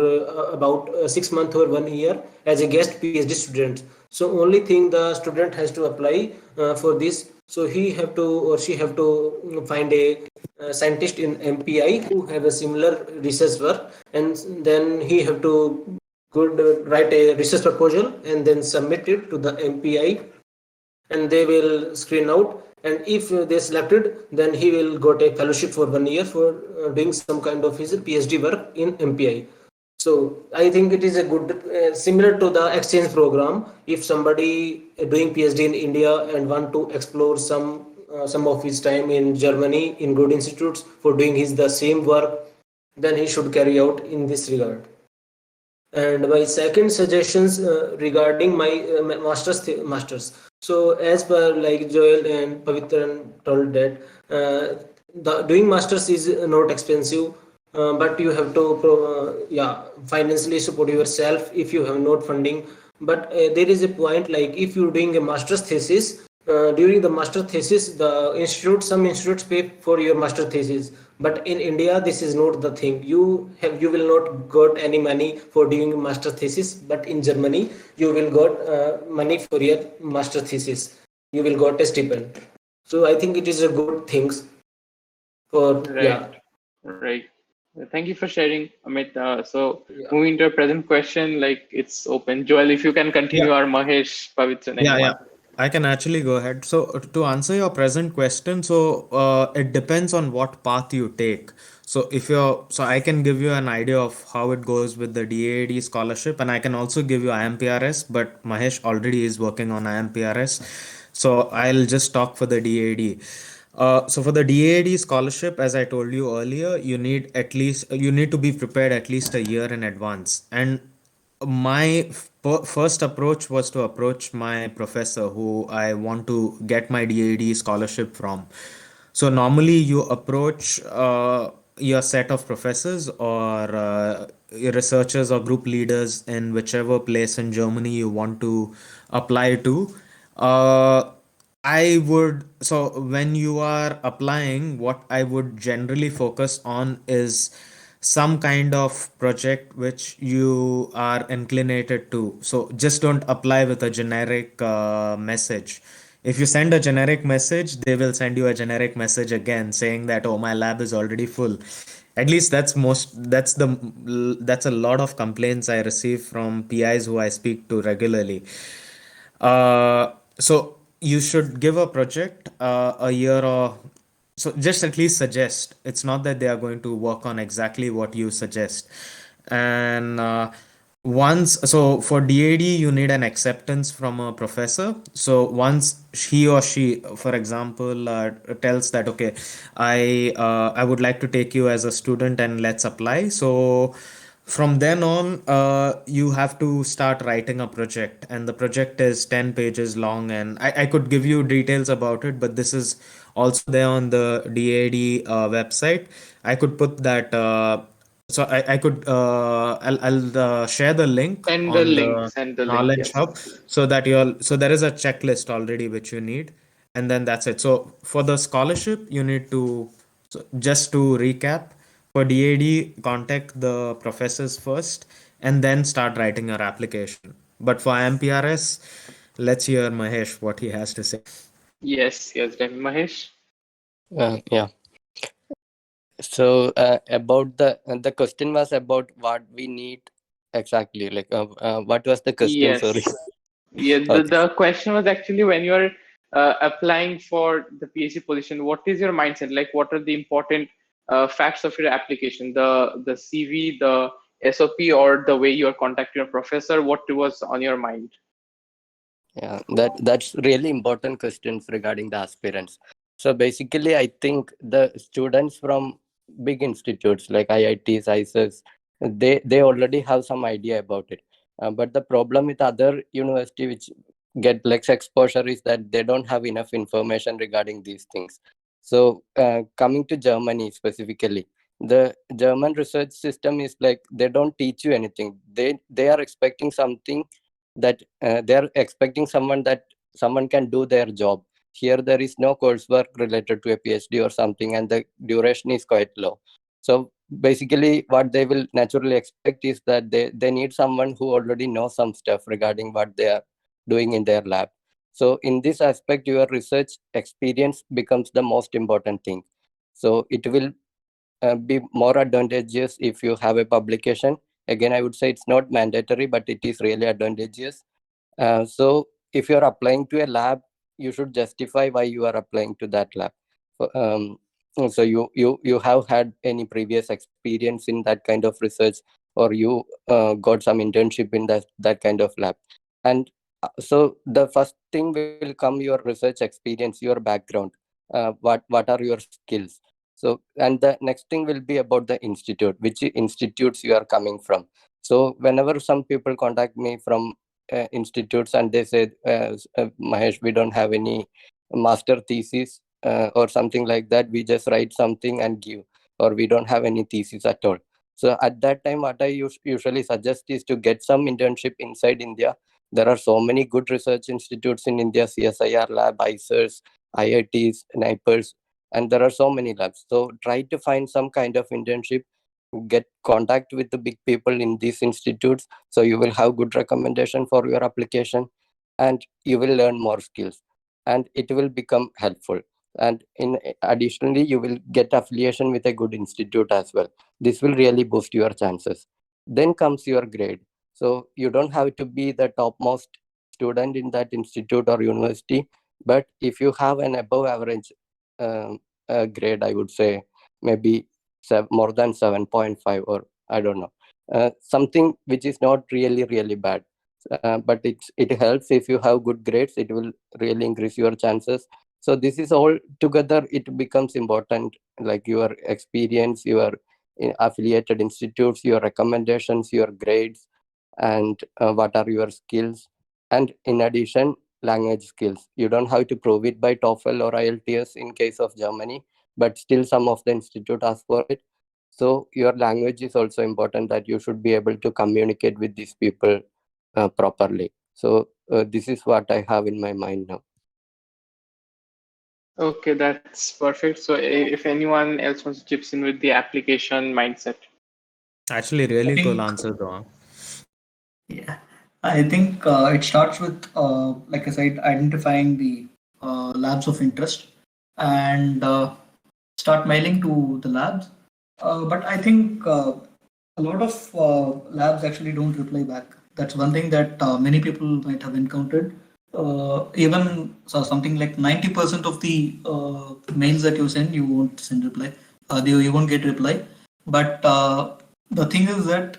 about 6 months or 1 year as a guest PhD student. So only thing the student has to apply for this. So he have to or she have to find a scientist in MPI who have a similar research work, and then he have to good write a research proposal and then submit it to the MPI, and they will screen out. And if they selected, then he will got a fellowship for 1 year for doing some kind of his PhD work in MPI. So I think it is a good similar to the exchange program. If somebody doing PhD in India and want to explore some of his time in Germany in good institutes for doing his the same work, then he should carry out in this regard. And my second suggestions regarding my masters. So as per like Joel and Pavithran told that the doing masters is not expensive, but you have to yeah, financially support yourself if you have not funding. But there is a point, like if you're doing a master's thesis, during the master thesis, the institute, some institutes pay for your master thesis, but in India this is not the thing. You will not got any money for doing a master thesis, but in Germany you will got money for your master thesis. You will got a stipend. So I think it is a good things for, Right, yeah. right. Thank you for sharing, Amit. So Yeah. moving to a present question, like it's open. Joel, if you can Yeah. continue, or Mahesh, Pavitran, Yeah, yeah. anyone. I can actually go ahead. So, to answer your present question, so it depends on what path you take. So, if you're, so I can give you an idea of how it goes with the DAAD scholarship, and I can also give you IMPRS, but Mahesh already is working on IMPRS. So, I'll just talk for the DAAD. So for the DAD scholarship, as I told you earlier, you need to be prepared at least a year in advance. And my first approach was to approach my professor who I want to get my DAD scholarship from. So normally you approach your set of professors or your researchers or group leaders in whichever place in Germany you want to apply to. Uh, I would, so when you are applying, what I would generally focus on is some kind of project which you are inclinated to. So just don't apply with a generic message. If you send a generic message, they will send you a generic message again saying that, oh, my lab is already full. At least that's a lot of complaints I receive from PIs who I speak to regularly. So you should give a project a year or so, just at least suggest. It's not that they are going to work on exactly what you suggest. And so for DAD, you need an acceptance from a professor. So once he or she, for example, tells that, okay, I would like to take you as a student and let's apply. So from then on, you have to start writing a project, and the project is 10 pages long. And I could give you details about it, but this is also there on the DAD website. I could put that. I could I'll share the link Send the on link. the Send the link. Knowledge Yes. Hub so that so there is a checklist already which you need, and then that's it. So for the scholarship, you need to, so just to recap, for DAD, contact the professors first and then start writing your application. But for MPRS, let's hear Mahesh what he has to say. Yes. Yes. Definitely. Mahesh. Yeah. So about the question was about what we need exactly. Like what was the question? Sorry. Yes. Yeah. The Okay. the question was actually when you're applying for the PhD position, what is your mindset? Like, what are the important facts of your application? The CV, the SOP, or the way you are contacting your professor? What was on your mind? Yeah, that's really important questions regarding the aspirants. So basically, I think the students from big institutes like IITs, ISS, they already have some idea about it. But the problem with other university which get less exposure is that they don't have enough information regarding these things. So coming to Germany specifically, the German research system is like they don't teach you anything. They are expecting something that they're expecting someone can do their job. Here there is no coursework related to a PhD or something, and the duration is quite low. So basically what they will naturally expect is that they need someone who already knows some stuff regarding what they are doing in their lab. So in this aspect, your research experience becomes the most important thing. So it will be more advantageous if you have a publication. Again, I would say it's not mandatory, but it is really advantageous. So if you're applying to a lab, you should justify why you are applying to that lab. Um, so you have had any previous experience in that kind of research, or you got some internship in that kind of lab. And so the first thing will come your research experience, your background, what are your skills. So and the next thing will be about the institute, which institutes you are coming from. So whenever some people contact me from institutes and they say, Mahesh, we don't have any master thesis or something like that. We just write something and give, or we don't have any thesis at all. So at that time, what I usually suggest is to get some internship inside India. There are so many good research institutes in India: CSIR lab, ICERS, IITs, NIPERS, and there are so many labs. So try to find some kind of internship, get contact with the big people in these institutes, so you will have good recommendation for your application, and you will learn more skills, and it will become helpful. And in additionally, you will get affiliation with a good institute as well. This will really boost your chances. Then comes your grade. So you don't have to be the topmost student in that institute or university, but if you have an above average grade, I would say maybe more than 7.5, or I don't know, something which is not really bad. But it helps if you have good grades. It will really increase your chances. So this is all together, it becomes important, like your experience, your affiliated institutes, your recommendations, your grades, and what are your skills. And in addition, language skills. You don't have to prove it by TOEFL or IELTS in case of Germany, but still some of the institute ask for it. So your language is also important, that you should be able to communicate with these people properly. So this is what I have in my mind now. Okay, that's perfect. So if anyone else wants to chips in with the application mindset. Actually, I really cool think, answer, though. yeah, I think it starts with, like I said, identifying the labs of interest and start mailing to the labs. But I think a lot of labs actually don't reply back. That's one thing that many people might have encountered. Even so something like 90% of the mails that you send, you won't send reply. You won't get reply. But the thing is that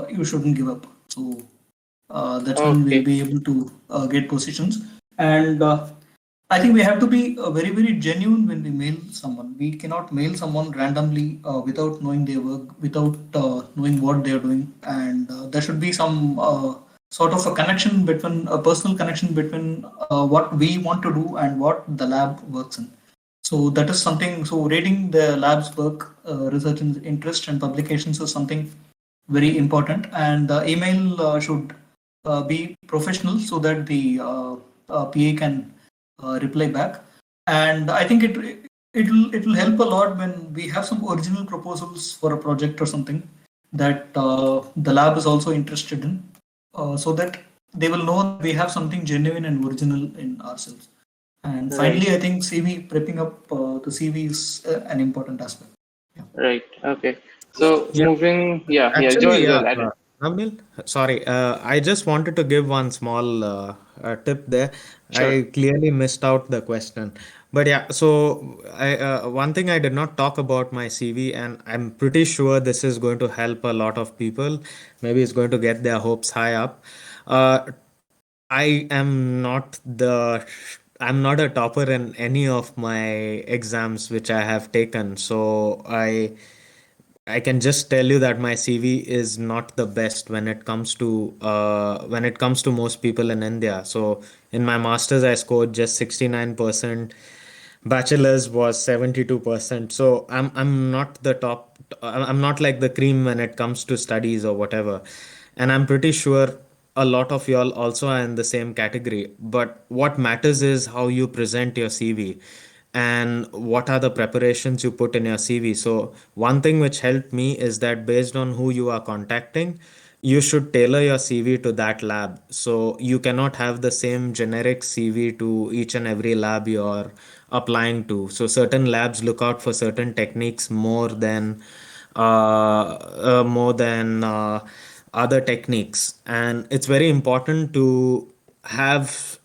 you shouldn't give up. So that's when we'll Okay. be able to get positions. And I think we have to be very, very genuine when we mail someone. We cannot mail someone randomly without knowing their work, without knowing what they are doing. And there should be some sort of a connection between, a personal connection between what we want to do and what the lab works in. So that is something. So rating the lab's work, research interest, and publications is something very important. And the email should be professional so that the PA can reply back. And I think it'll help a lot when we have some original proposals for a project or something that the lab is also interested in, so that they will know that we have something genuine and original in ourselves. And Right. finally, I think CV, prepping up the CV is an important aspect. Yeah. Right. Okay. So Yeah. moving, yeah. Actually, Joel, add it. Navaneel, sorry, I just wanted to give one small tip there. Sure. I clearly missed out the question. But yeah, so one thing I did not talk about my CV, and I'm pretty sure this is going to help a lot of people. Maybe it's going to get their hopes high up. Uh, I am not the I'm not a topper in any of my exams which I have taken. So I can just tell you that my CV is not the best when it comes to most people in India. So in my masters, I scored just 69%. Bachelor's was 72%. So I'm not the top. I'm not like the cream when it comes to studies or whatever. And I'm pretty sure a lot of y'all also are in the same category. But what matters is how you present your CV and what are the preparations you put in your CV. So, one thing which helped me is that based on who you are contacting, you should tailor your CV to that lab. So, you cannot have the same generic CV to each and every lab you're applying to. So, certain labs look out for certain techniques more than other techniques, and it's very important to have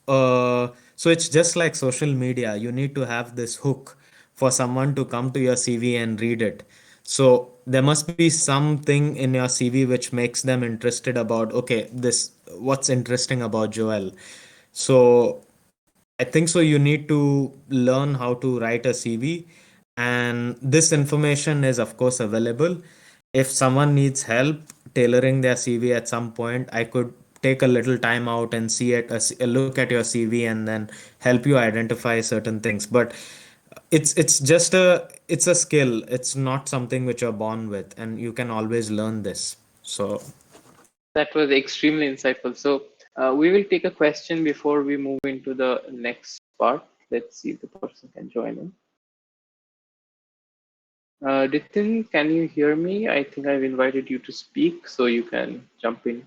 so it's just like social media. You need to have this hook for someone to come to your CV and read it. So there must be something in your CV which makes them interested about, okay, this what's interesting about Joel. So I think so. You need to learn how to write a CV, and this information is, of course, available. If someone needs help tailoring their CV at some point, I could take a little time out and see it, a look at your CV, and then help you identify certain things. But it's a skill. It's not something which you're born with, and you can always learn this. So That was extremely insightful. So we will take a question before we move into the next part. Let's see if the person can join in. Nitin, can you hear me? I think I've invited you to speak, so you can jump in.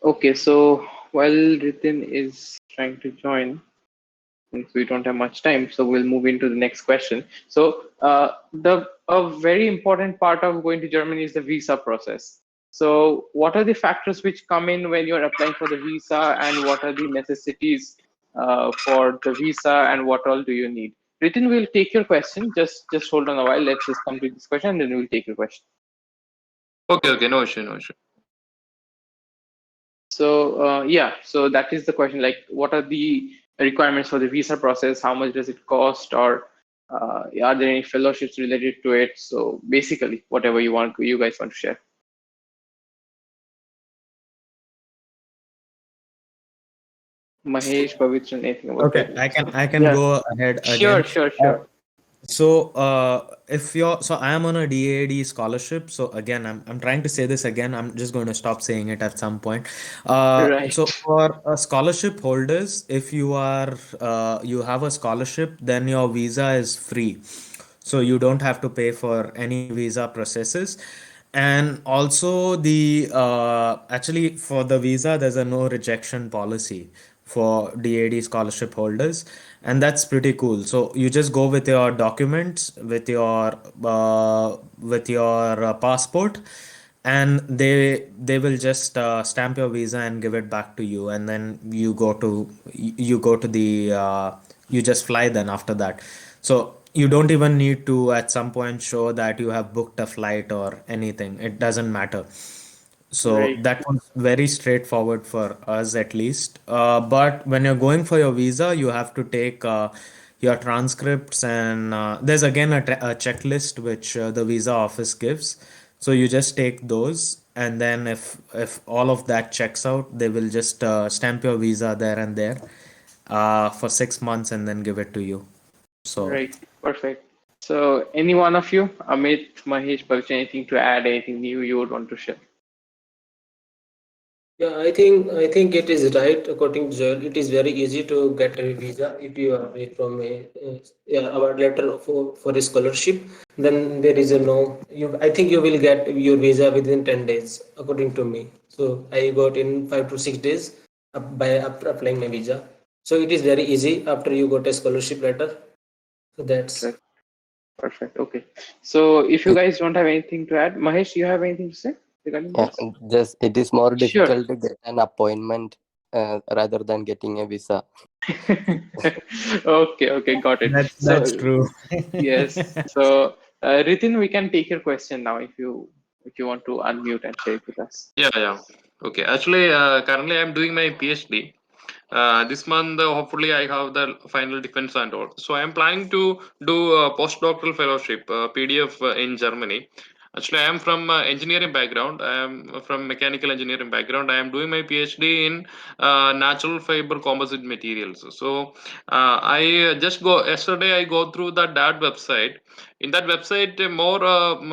Okay, so while Ritin is trying to join, since we don't have much time, so we'll move into the next question. So a very important part of going to Germany is the visa process. So what are the factors which come in when you're applying for the visa, and what are the necessities for the visa, and what all do you need? Ritin, we'll take your question. Just hold on a while. Let's just complete this question, and then we'll take your question. Okay, no issue. Yeah, so that is the question. Like, what are the requirements for the visa process? How much does it cost, or are there any fellowships related to it? So basically, whatever you guys want to share. Mahesh, Pavithran, anything about Okay, that? I can Yeah, go ahead sure, again. sure, Uh, sure. So, if you're, so I am on a DAD scholarship. So again, I'm trying to say this again. I'm just going to stop saying it at some point. So Right, for scholarship holders, if you have a scholarship, then your visa is free. So you don't have to pay for any visa processes. And also actually for the visa, there's a no rejection policy for DAD scholarship holders, and that's pretty cool. So you just go with your documents, with your passport, and they will just stamp your visa and give it back to you, and then you go to the you just fly then after that. So you don't even need to at some point show that you have booked a flight or anything. It doesn't matter. So right, that was very straightforward for us at least. But when you're going for your visa, you have to take your transcripts, and there's again a checklist which the visa office gives. So you just take those, and then if all of that checks out, they will just stamp your visa there and there for 6 months and then give it to you. So right. Perfect. So, any one of you, Amit, Mahesh, Pavithran, anything to add? Anything new you would want to share? Yeah, I think it is right. According to Joel, it is very easy to get a visa if you are away from a yeah, award letter for a scholarship. Then there is a no. I think you will get your visa within 10 days, according to me. So I got in 5 to 6 days by applying my visa. So it is very easy after you got a scholarship letter. So that's Perfect. Perfect. Okay. So, if you guys don't have anything to add, Mahesh, you have anything to say regarding Yeah, this? just it is more Sure. difficult to get an appointment rather than getting a visa. Okay, okay, got it. that's So true. yes, so Ritin, we can take your question now if you want to unmute and share it with us. Yeah, yeah. Okay. Actually, currently I'm doing my PhD. This month, hopefully, I have the final defense and all. So I'm planning to do a postdoctoral fellowship, PDF, in Germany. Actually, I am from engineering background. I am from mechanical engineering background. I am doing my PhD in natural fiber composite materials. So I just go yesterday. I go through the DAD website. In that website, more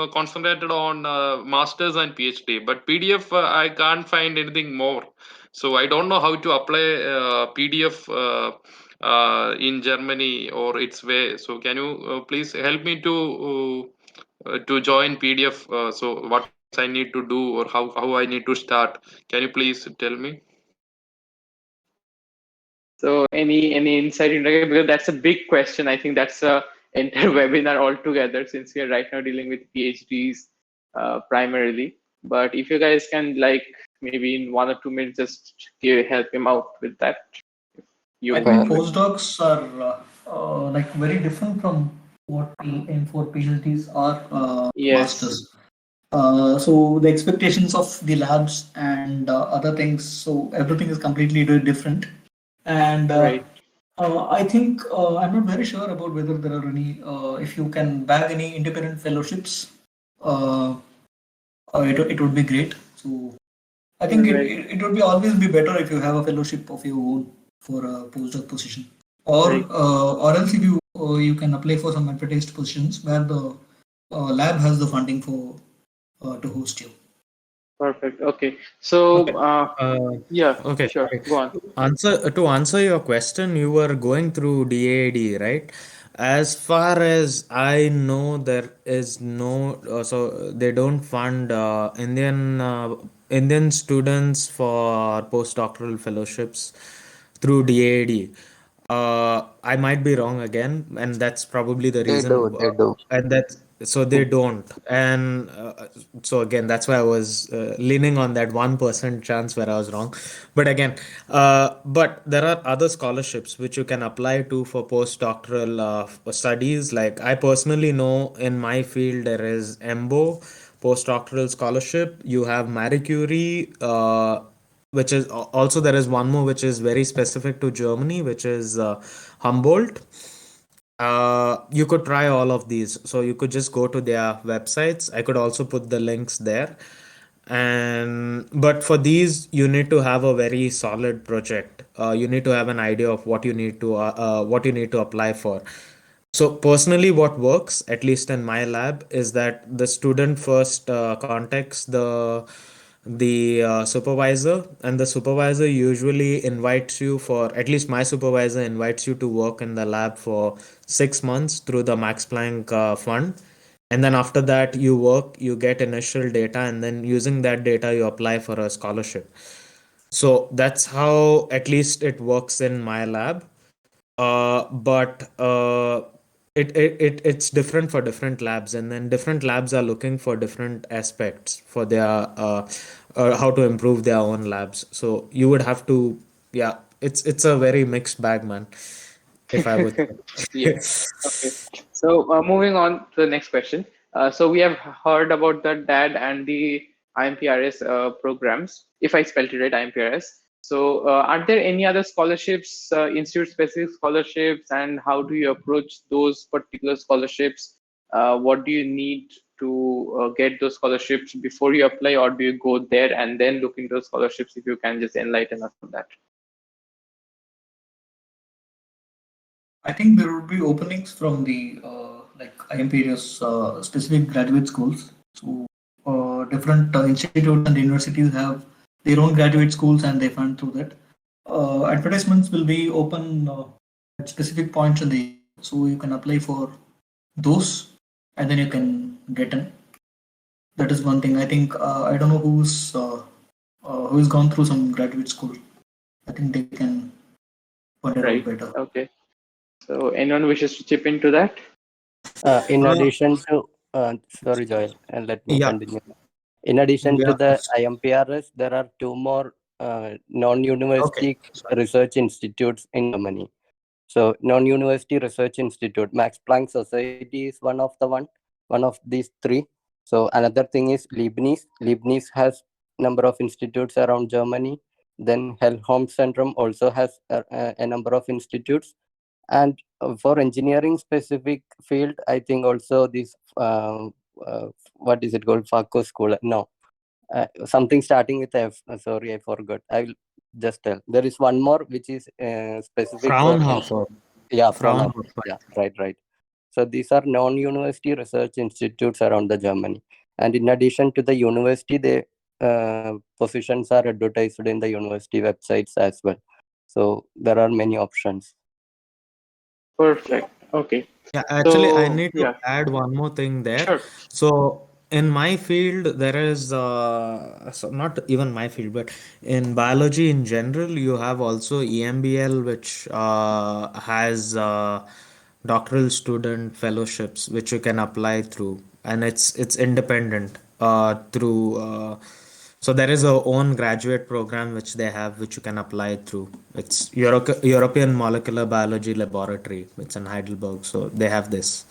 concentrated on masters and PhD. But PDF, I can't find anything more. So I don't know how to apply PDF in Germany or its way. So can you please help me to join PDF? So what things I need to do, or how I need to start? Can you please tell me? So any insight into it? Because that's a big question. I think that's a entire webinar altogether since we are right now dealing with PhDs primarily. But if you guys can like maybe in 1 or 2 minutes just help him out with that, if you I would like think Uh, to like. postdocs are like very different from what we aim for PhDs or Yes, masters. So the expectations of the labs and other things, so everything is completely different. And right. I think I'm not very sure about whether there are any, if you can bag any independent fellowships, uh, it would be great. So I think Right, it would be always be better if you have a fellowship of your own for a postdoc position, right. or else if you can apply for some advertised positions where the lab has the funding for to host you. Perfect. Okay. So, Okay. Uh, yeah, okay, sure. sorry. Go on. To answer your question, you were going through DAD, right? As far as I know, there is no, so they don't fund Indian students for postdoctoral fellowships through DAD. I might be wrong again, and that's probably the they do, reason. they do. And that's so they don't. And so again, that's why I was leaning on that 1% chance where I was wrong. But again, but there are other scholarships which you can apply to for postdoctoral studies. Like I personally know in my field, there is EMBO postdoctoral scholarship. You have Marie Curie. which is also there is one more which is very specific to Germany, which is Humboldt. You could try all of these. So you could just go to their websites. I could also put the links there. And but for these, you need to have a very solid project. You need to have an idea of what you need to apply for. So personally, what works, at least in my lab, is that the student first contacts the supervisor, and the supervisor usually invites you for, at least my supervisor invites you to work in the lab for 6 months through the Max Planck Fund. And then after that, you work, you get initial data, and then using that data, you apply for a scholarship. So that's how at least it works in my lab. But it's different for different labs, and then different labs are looking for different aspects for their how to improve their own labs. So you would have to, yeah, it's a very mixed bag, man, if I would Yeah. say. Okay. So moving on to the next question. So we have heard about the DAD and the IMPRS programs, if I spelled it right, IMPRS. So are there any other scholarships, institute-specific scholarships, and how do you approach those particular scholarships? What do you need to get those scholarships before you apply, or do you go there and then look into those scholarships? If you can just enlighten us on that. I think there will be openings from the like IMPRS specific graduate schools. So different institutes and universities have their own graduate schools and they fund through that. Advertisements will be open at specific points in the year, so you can apply for those and then you can get in. That is one thing. I think I don't know who's gone through some graduate school. I think they can find it out Right. better. Okay. So anyone wishes to chip into that? In Uh, addition to, sorry, Joel, and let me yeah, continue. In addition to yeah. the IMPRS, there are two more Okay. non-university research institutes in Germany. So non-university research institute, Max Planck Society is one of these three. So another thing is Leibniz. Leibniz has number of institutes around Germany. Then Helmholtz Syndrome also has a number of institutes. And for engineering specific field, I think also this what is it called? Faco School? No, something starting with F. Sorry, I forgot. I will just tell. There is one more which is specific for Fraunhofer. Fraunhofer. Fraunhofer. Yeah, right. So these are non-university research institutes around the Germany, and in addition to the university, the positions are advertised in the university websites as well. So there are many options. Perfect. Okay. Yeah, actually, I So need to yeah, add one more thing there. sure. So, in my field, there is, so not even my field, but in biology in general, you have also EMBL, which has doctoral student fellowships, which you can apply through, and it's independent through. So there is a own graduate program which they have, which you can apply through. It's European Molecular Biology Laboratory. It's in Heidelberg, so they have this.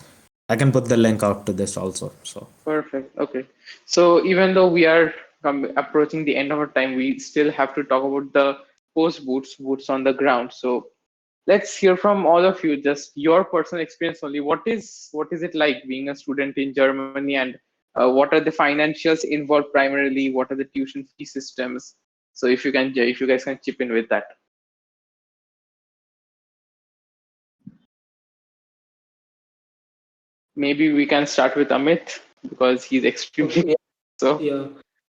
I can put the link out to this also. So Perfect. Okay. So even though we are approaching the end of our time, we still have to talk about the boots on the ground. So let's hear from all of you, just your personal experience only. What is it like being a student in Germany, and what are the financials involved primarily? What are the tuition fee systems? So if you guys can chip in with that. Maybe we can start with Amit because he's extremely Yeah. so. Yeah.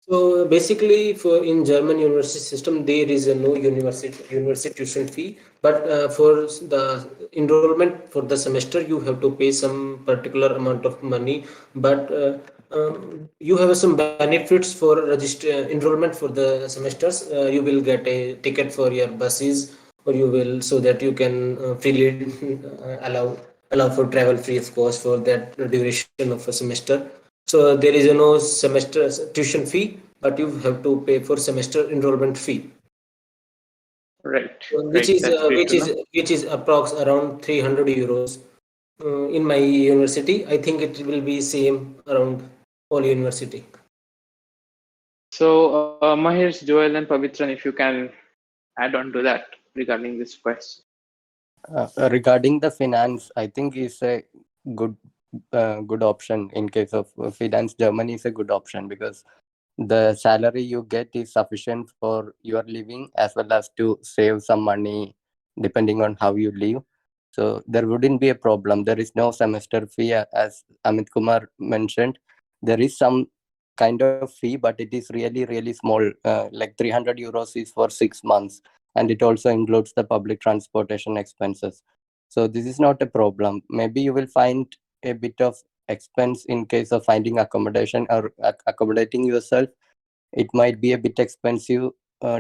So basically, for in German university system, there is a no university tuition fee. But for the enrollment for the semester, you have to pay some particular amount of money. But you have some benefits for enrollment for the semesters. You will get a ticket for your buses, or you will, so that you can freely allow for travel free of cost for that duration of a semester. So there is no semester tuition fee, but you have to pay for semester enrollment fee, Right, which right. is That's great to know. approx around 300 euros. In my university, I think it will be same around all university. So, Mahesh, Joel, and Pavithran, if you can add on to that regarding this question. Regarding the finance, I think is a good good option in case of finance. Germany is a good option because the salary you get is sufficient for your living as well as to save some money depending on how you live. So there wouldn't be a problem. There is no semester fee, as Amit Kumar mentioned. There is some kind of fee, but it is really, really small. Like 300 euros is for 6 months, and it also includes the public transportation expenses. So this is not a problem. Maybe you will find a bit of expense in case of finding accommodation or accommodating yourself. It might be a bit expensive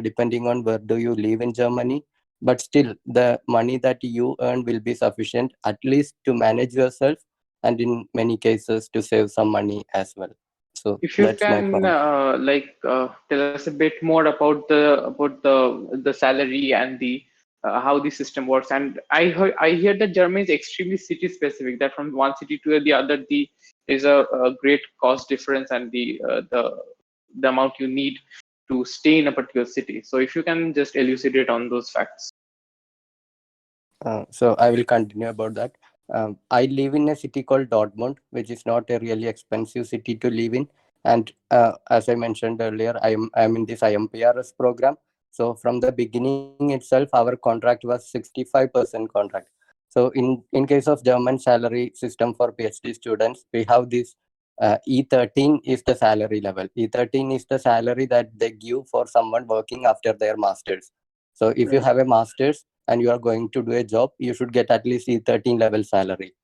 depending on where do you live in Germany, but still the money that you earn will be sufficient at least to manage yourself, and in many cases to save some money as well. So If you that's my can point. tell us a bit more about the salary and the how the system works. And I hear that Germany is extremely city specific. That from one city to the other, the is a great cost difference, and the amount you need to stay in a particular city. So if you can just elucidate on those facts. So I will continue about that. I live in a city called Dortmund, which is not a really expensive city to live in. And as I mentioned earlier, I'm in this IMPRS program. So from the beginning itself, our contract was 65% contract. So in case of German salary system for PhD students, we have this E13 is the salary level. E13 is the salary that they give for someone working after their masters. So if you Right. have a master's and you are going to do a job, you should get at least E13 level salary.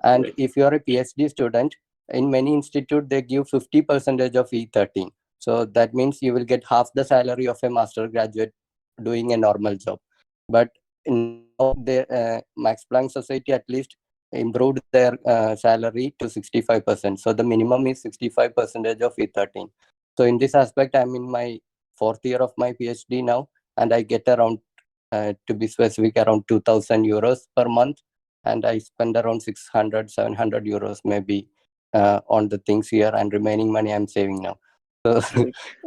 And Right. if you are a PhD student, in many institutes they give 50% of E13. So that means you will get half the salary of a master graduate doing a normal job. But now the Max Planck Society at least improved their salary to 65%. So the minimum is 65% of E13. So in this aspect, I'm in my fourth year of my PhD now, and I get around, to be specific, around 2,000 euros per month, and I spend around 600, 700 euros maybe on the things here, and remaining money I'm saving now. So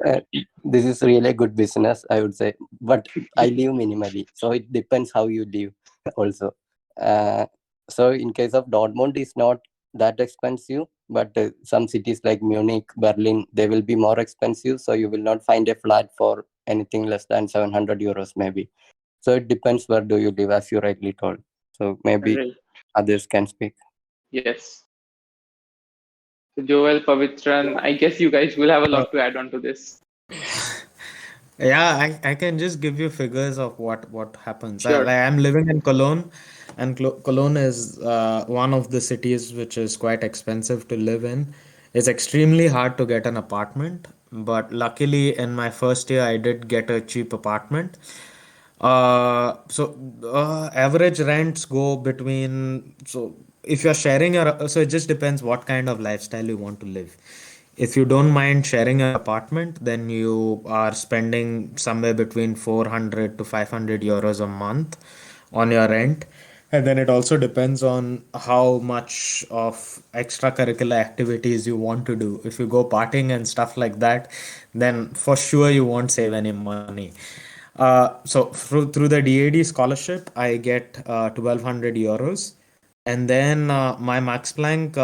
Right. this is really a good business, I would say. But I live minimally, so it depends how you live also. Uh, so in case of Dortmund, it's not that expensive, but some cities like Munich, Berlin, they will be more expensive. So you will not find a flat for anything less than 700 euros maybe. So it depends where do you live, as you rightly told. So maybe Right. others can speak. Yes. So Joel, Pavitran, I guess you guys will have a Uh, lot to add on to this. Yeah, I can just give you figures of what happens. Sure. I'm living in Cologne, and Cologne is one of the cities which is quite expensive to live in. It's extremely hard to get an apartment, but luckily in my first year I did get a cheap apartment. Average rents go between, so if you're sharing your, so it just depends what kind of lifestyle you want to live. If you don't mind sharing your apartment, then you are spending somewhere between 400 to 500 euros a month on your rent. And then it also depends on how much of extracurricular activities you want to do. If you go partying and stuff like that, then for sure you won't save any money. Through the DAD scholarship, I get 1200 euros. And then my Max Planck,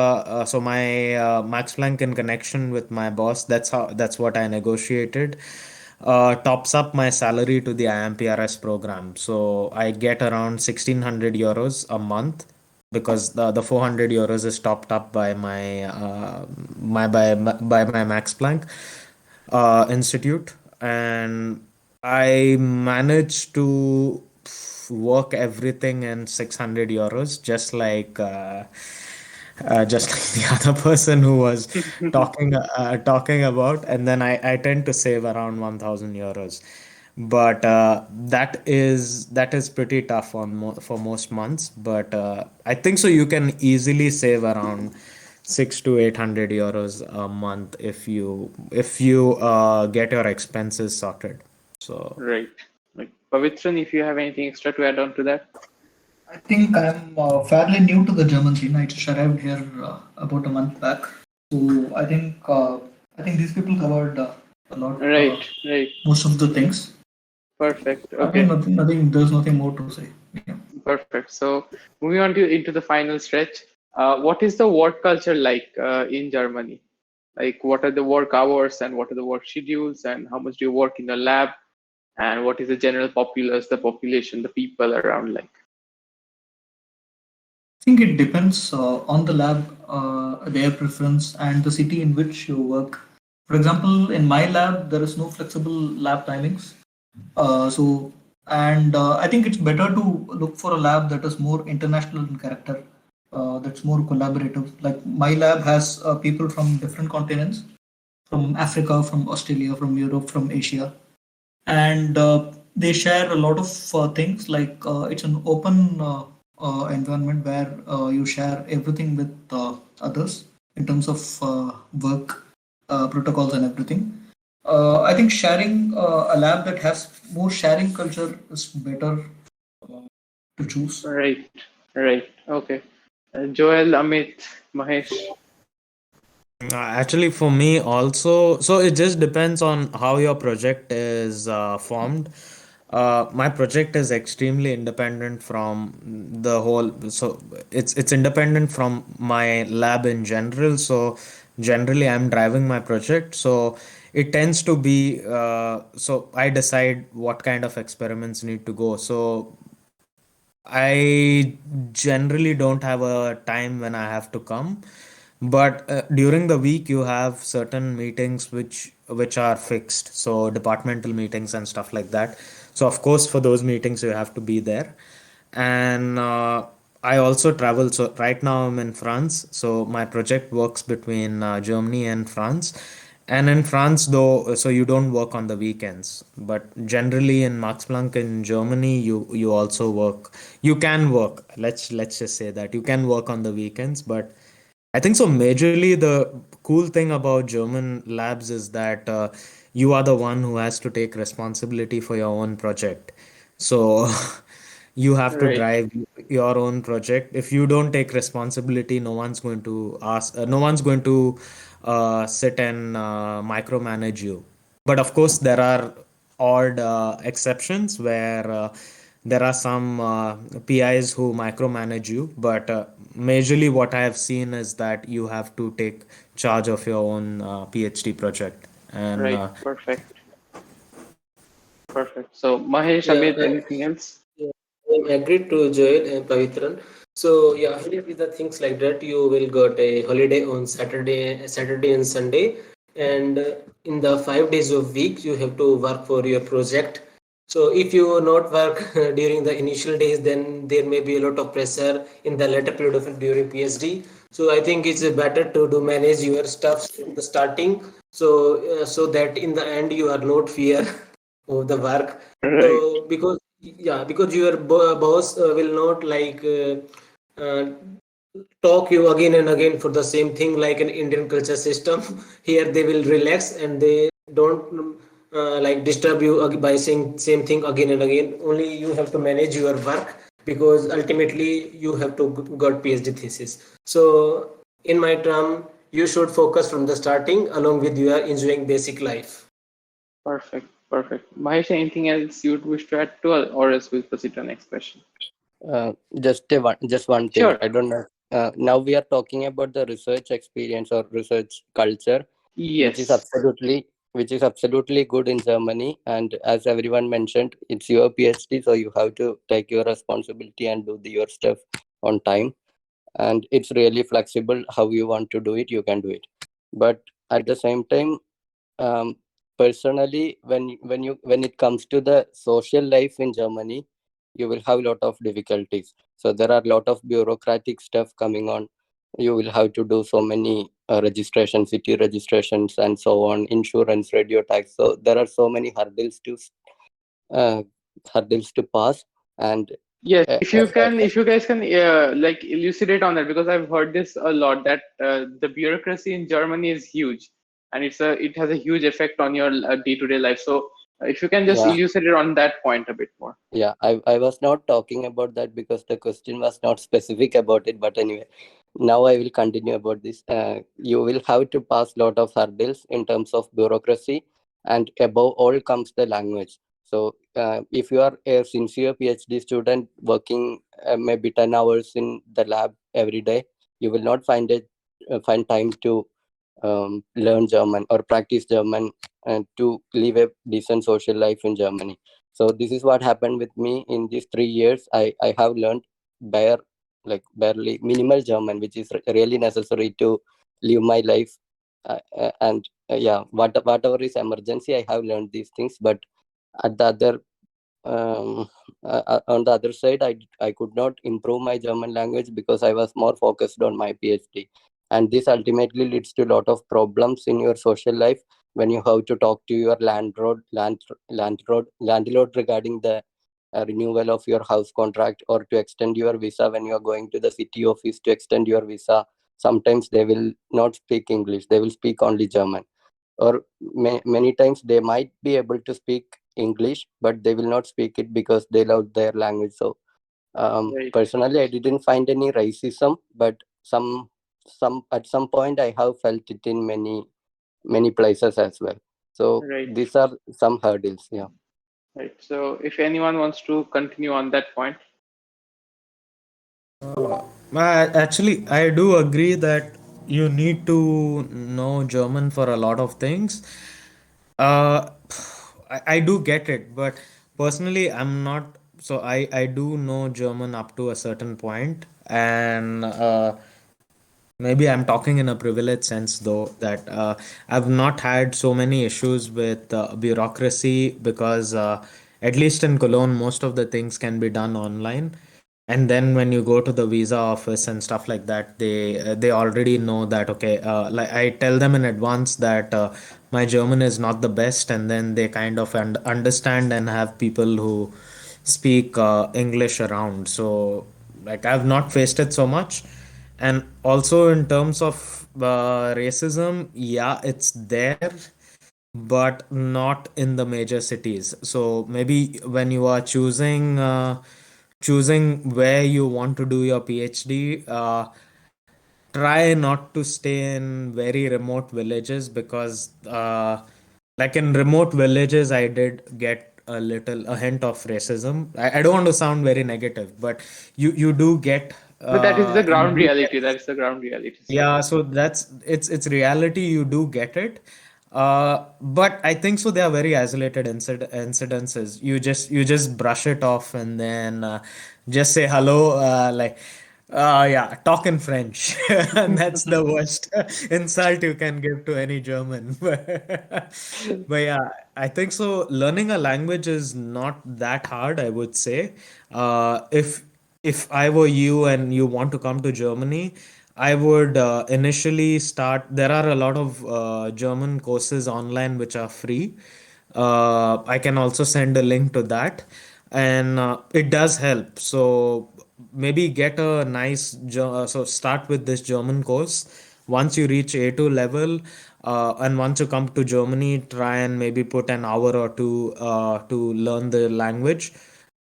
my Max Planck in connection with my boss, that's what I negotiated, tops up my salary to the IMPRS program. So I get around 1600 euros a month because the 400 euros is topped up by my Max Planck institute, and I managed to work everything in 600 euros, just like the other person who was talking about, and then I tend to save around 1000 euros, but that is pretty tough for most months, but I think so you can easily save around 600 to 800 euros a month if you get your expenses sorted. So Right. Like Pavitran, if you have anything extra to add on to that. I think I'm fairly new to the German scene. I just arrived here about a month back. So I think these people covered a lot, Right, right. most of the things. Perfect. Again, Okay, nothing. There's nothing more to say. Yeah. perfect. So moving on to into the final stretch, what is the work culture like in Germany? Like, what are the work hours and what are the work schedules, and how much do you work in the lab, and what is the general populace, the population, the people around like? I think it depends on the lab, their preference, and the city in which you work. For example, in my lab, there is no flexible lab timings. So, and I think it's better to look for a lab that is more international in character, that's more collaborative. Like my lab has people from different continents, from Africa, from Australia, from Europe, from Asia, and they share a lot of things. Like it's an open environment where you share everything with others in terms of work protocols and everything. I think sharing a lab that has more sharing culture is better uh, to choose. Right, right. Okay. Joel, Amit, Mahesh. Actually, for me also, so it just depends on how your project is formed. My project is extremely independent from the whole, so it's independent from my lab in general. So generally, I'm driving my project. So it tends to be, so I decide what kind of experiments need to go. So I generally don't have a time when I have to come, but during the week you have certain meetings which are fixed, so departmental meetings and stuff like that. So of course for those meetings you have to be there, and I also travel. So right now I'm in France, so my project works between Germany and France. And in France, though, so you don't work on the weekends, but generally in Max Planck in Germany, you also work. You can work. Let's just say that you can work on the weekends, but I think so. Majorly, the cool thing about German labs is that you are the one who has to take responsibility for your own project. So you have to Right, drive your own project. If you don't take responsibility, no one's going to ask. No one's going to sit and micromanage you. But of course, there are odd exceptions where there are some PIs who micromanage you. But majorly, what I have seen is that you have to take charge of your own PhD project. And right. Perfect, perfect. So Mahesh, Yeah, Amit, anything else? yeah, I'm agreed to Joel and Pavithran. So yeah, affiliate with the things like that, you will got a holiday on Saturday and Sunday, and in the 5 days of week you have to work for your project. So if you not work during the initial days, then there may be a lot of pressure in the later period of it during PhD. So I think it's better to do manage your stuff from the starting, so that in the end you are not fear of the work. Right, So because your boss will not like talk you again and again for the same thing like an Indian culture system. Here they will relax and they don't like disturb you by saying same thing again and again. Only you have to manage your work because ultimately you have to got PhD thesis. So in my term, you should focus from the starting along with your enjoying basic life. perfect, perfect. Mahesh, anything else you'd wish to add to, or else we'll proceed to the next question? Just one thing. Sure. I don't know. Now we are talking about the research experience or research culture, which is Yes. absolutely good in Germany. And as everyone mentioned, it's your PhD, so you have to take your responsibility and do your stuff on time. And it's really flexible. How you want to do it, you can do it. But at the same time, um, personally, when it comes to the social life in Germany, you will have a lot of difficulties. So there are a lot of bureaucratic stuff coming on. You will have to do so many registrations, city registrations, and so on, insurance, radio tax. So there are so many uh, hurdles to pass. And Yes, as, if you guys can like elucidate on that, because I've heard this a lot that the bureaucracy in Germany is huge, and it has a huge effect on your day-to-day life. So if you can just yeah, elucidate on that point a bit more. yeah, I was not talking about that because the question was not specific about it. But anyway, now I will continue about this. You will have to pass lot of hurdles in terms of bureaucracy. and above all comes the language. So if you are a sincere PhD student working maybe 10 hours in the lab every day, you will not find time to learn German or practice German and to live a decent social life in Germany. So this is what happened with me in these 3 years. I have learned barely minimal German, which is really necessary to live my life. Yeah, whatever is emergency, I have learned these things. But at the other on the other side, I could not improve my German language because I was more focused on my PhD, and this ultimately leads to a lot of problems in your social life when you have to talk to your landlord regarding the renewal of your house contract, or to extend your visa when you are going to the city office to extend your visa. Sometimes they will not speak English, they will speak only German, or many times they might be able to speak English, but they will not speak it because they love their language. So Right. personally, I didn't find any racism, but some at some point I have felt it in many places as well. So Right. these are some hurdles. Yeah. Right. So if anyone wants to continue on that point. Actually, I do agree that you need to know German for a lot of things. Uh, I do get it, but personally, I'm not. So I do know German up to a certain point, and maybe I'm talking in a privileged sense, though, that I've not had so many issues with bureaucracy because, at least in Cologne, most of the things can be done online. And then when you go to the visa office and stuff like that, they already know that, okay, like I tell them in advance that my German is not the best, and then they kind of understand and have people who speak English around. So, like, I've not faced it so much. And also in terms of racism, yeah, it's there, but not in the major cities. So maybe when you are choosing where you want to do your PhD, try not to stay in very remote villages because, like in remote villages, I did get a hint of racism. I don't want to sound very negative, but you do get But that is the you ground do get. reality. That is the ground reality. So Yeah, so that's it's reality. You do get it, but I think so. They are very isolated incidences. You just brush it off and then just say hello, yeah, talk in French, and that's the worst insult you can give to any German. But yeah, I think so. Learning a language is not that hard, I would say. If I were you and you want to come to Germany, I would initially start. There are a lot of German courses online which are free. I can also send a link to that, and it does help. So maybe get a nice. So start with this German course. Once you reach A2 level, and once you come to Germany, try and maybe put an hour or two to learn the language.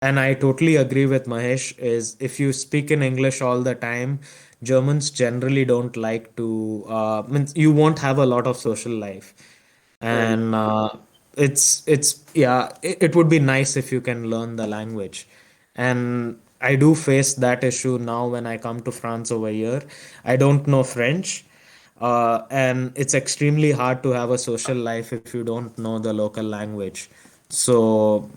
And I totally agree with Mahesh, is if you speak in English all the time, Germans generally don't like to, means you won't have a lot of social life. right. And it's yeah, it would be nice if you can learn the language. And I do face that issue now when I come to France over here. I don't know French. And it's extremely hard to have a social life if you don't know the local language. So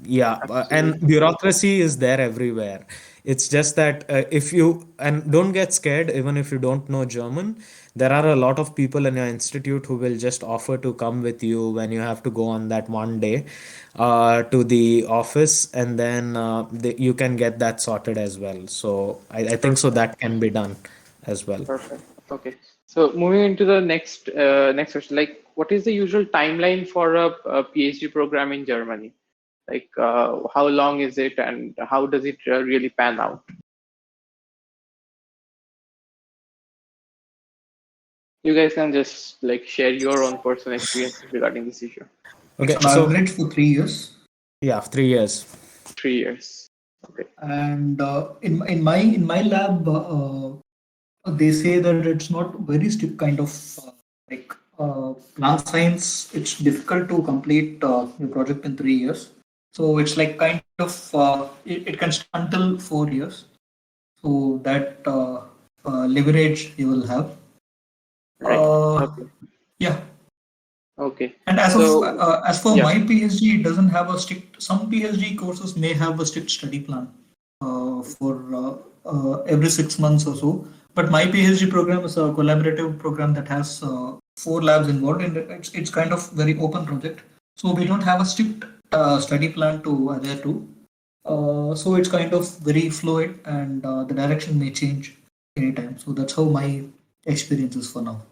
yeah, and Absolutely. bureaucracy is there everywhere. It's just that if you, and don't get scared, even if you don't know German, there are a lot of people in your institute who will just offer to come with you when you have to go on that one day to the office, and then you can get that sorted as well. So I think so Perfect. that can be done as well. Perfect. Okay. So moving into the next question, like what is the usual timeline for a PhD program in Germany? Like how long is it, and how does it really pan out? You guys can just like share your own personal experiences regarding this issue. It's Okay, on so average for 3 years. yeah, 3 years. 3 years. Okay. And in my lab, they say that it's not very strict kind of like plant science, it's difficult to complete your project in 3 years. So it's like kind of it can start until 4 years. So that leverage you will have. Right. Uh, Okay. yeah. Okay. And So as for yeah. my PhD, it doesn't have a strict. Some PhD courses may have a strict study plan for every 6 months or so. But my PhD program is a collaborative program that has 4 labs involved, and it's kind of very open project. So we don't have a strict study plan to adhere to. So it's kind of very fluid, and the direction may change anytime. So that's how my experience is for now.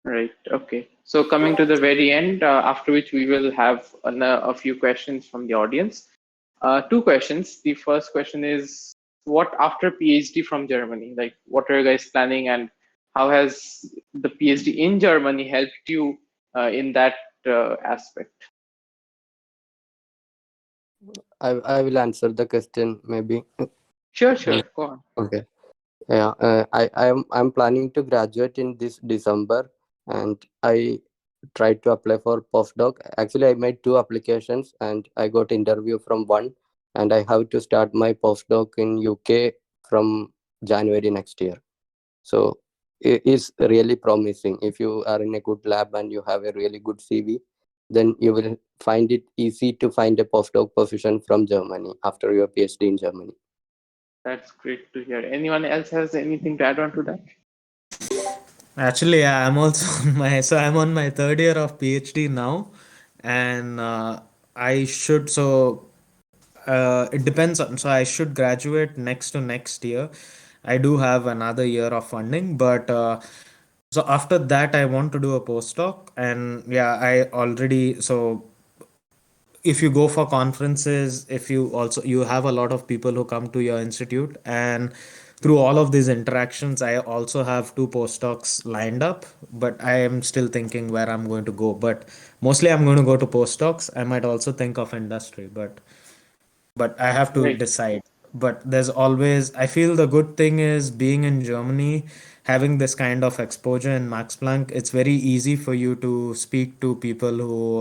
Right. Okay. So coming to the very end, after which we will have a few questions from the audience. Two questions. The first question is, what after PhD from Germany? Like, what are you guys planning, and how has the PhD in Germany helped you in that aspect? I will answer the question maybe. Sure, sure. Go on. Okay. Yeah, I'm planning to graduate in this December, and I tried to apply for postdoc. Actually, I made 2 applications, and I got interview from one, and I have to start my postdoc in UK from January next year. So it is really promising. If you are in a good lab and you have a really good CV, then you will find it easy to find a postdoc position from Germany after your PhD in Germany. That's great to hear. Anyone else has anything to add on to that? Actually, yeah, I'm also on I'm on my third year of PhD now, and I should it depends on, so I should graduate next to next year. I do have another year of funding, but so after that I want to do a postdoc, and yeah, I already if you go for conferences, if you also you have a lot of people who come to your institute, and through all of these interactions I also have 2 postdocs lined up, but I am still thinking where I'm going to go. But mostly I'm going to go to postdocs. I might also think of industry, but I have to Right. decide. But there's always, I feel the good thing is being in Germany, having this kind of exposure in Max Planck, it's very easy for you to speak to people who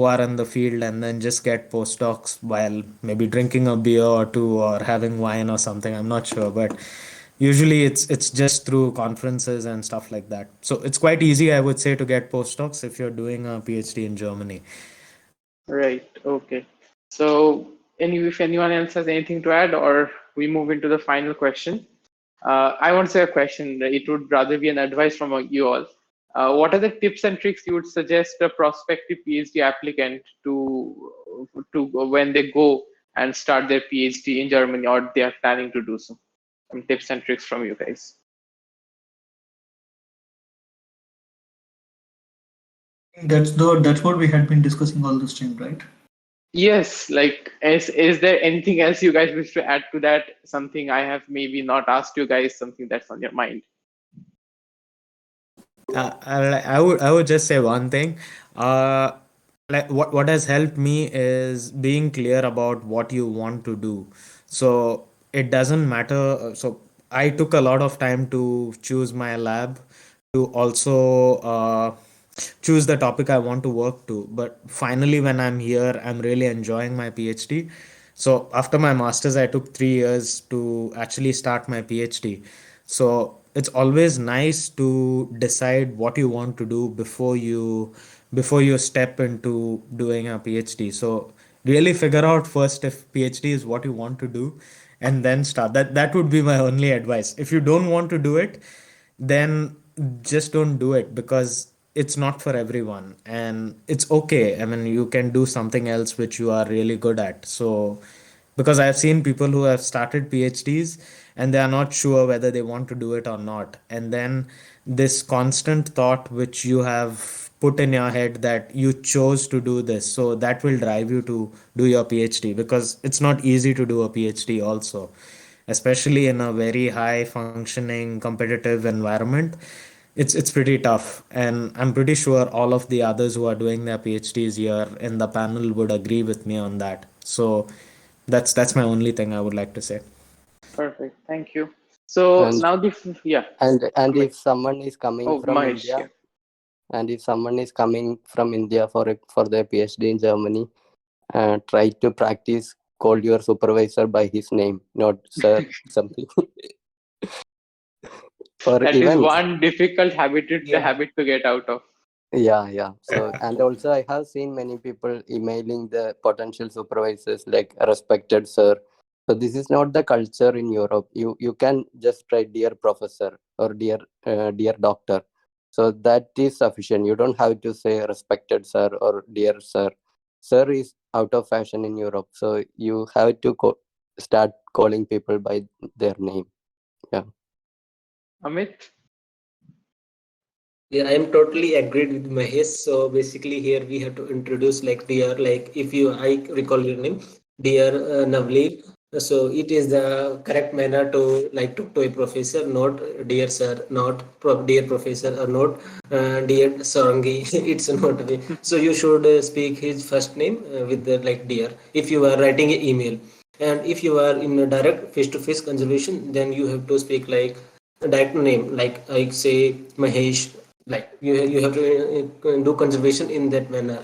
are in the field, and then just get postdocs while maybe drinking a beer or two or having wine or something. I'm not sure, but usually it's just through conferences and stuff like that. So it's quite easy, I would say, to get postdocs if you're doing a PhD in Germany. Right. Okay. So, if anyone else has anything to add, or we move into the final question. I won't say a question. It would rather be an advice from you all. What are the tips and tricks you would suggest a prospective PhD applicant to when they go and start their PhD in Germany, or they are planning to do so? Some tips and tricks from you guys. That's what we had been discussing all this time, right? Yes, like is there anything else you guys wish to add to that? Something I have maybe not asked you guys, something that's on your mind. I would just say one thing. Uh, like what has helped me is being clear about what you want to do. So it doesn't matter. So I took a lot of time to choose my lab, to also choose the topic I want to work to. But finally, when I'm here, I'm really enjoying my PhD. So after my master's, I took 3 years to actually start my PhD. So it's always nice to decide what you want to do before you step into doing a PhD. So really figure out first if PhD is what you want to do, and then start. That would be my only advice. If you don't want to do it, then just don't do it, because it's not for everyone, and it's okay. I mean, you can do something else which you are really good at. So because I've seen people who have started PhDs and they are not sure whether they want to do it or not. And then this constant thought which you have put in your head that you chose to do this, so that will drive you to do your PhD, because it's not easy to do a PhD also, especially in a very high functioning competitive environment. It's pretty tough, and I'm pretty sure all of the others who are doing their PhDs here in the panel would agree with me on that. So that's my only thing I would like to say. Perfect. Thank you. So And now yeah. and Amit. if someone is coming Oh, from Mahesh. India, Yeah. And if someone is coming from India for their PhD in Germany, try to practice call your supervisor by his name, not sir something. Or That even is one difficult habit Yeah. to get out of. yeah. So and also I have seen many people emailing the potential supervisors like respected sir. So this is not the culture in Europe. You can just write dear professor or dear doctor. So that is sufficient. You don't have to say respected sir or dear sir. Sir is out of fashion in Europe. So you have to start calling people by their name. Yeah. Amit? Yeah, I am totally agreed with Mahesh. So basically, here we have to introduce like dear, like if you I recall your name, dear Navaneel. So it is the correct manner to like talk to a professor, not dear sir, not dear professor, or not dear Sarangi. It's not way. So you should speak his first name with the like dear. If you are writing an email, and if you are in a direct face-to-face conversation, then you have to speak like a direct name, like I say Mahesh, like you have to do conservation in that manner,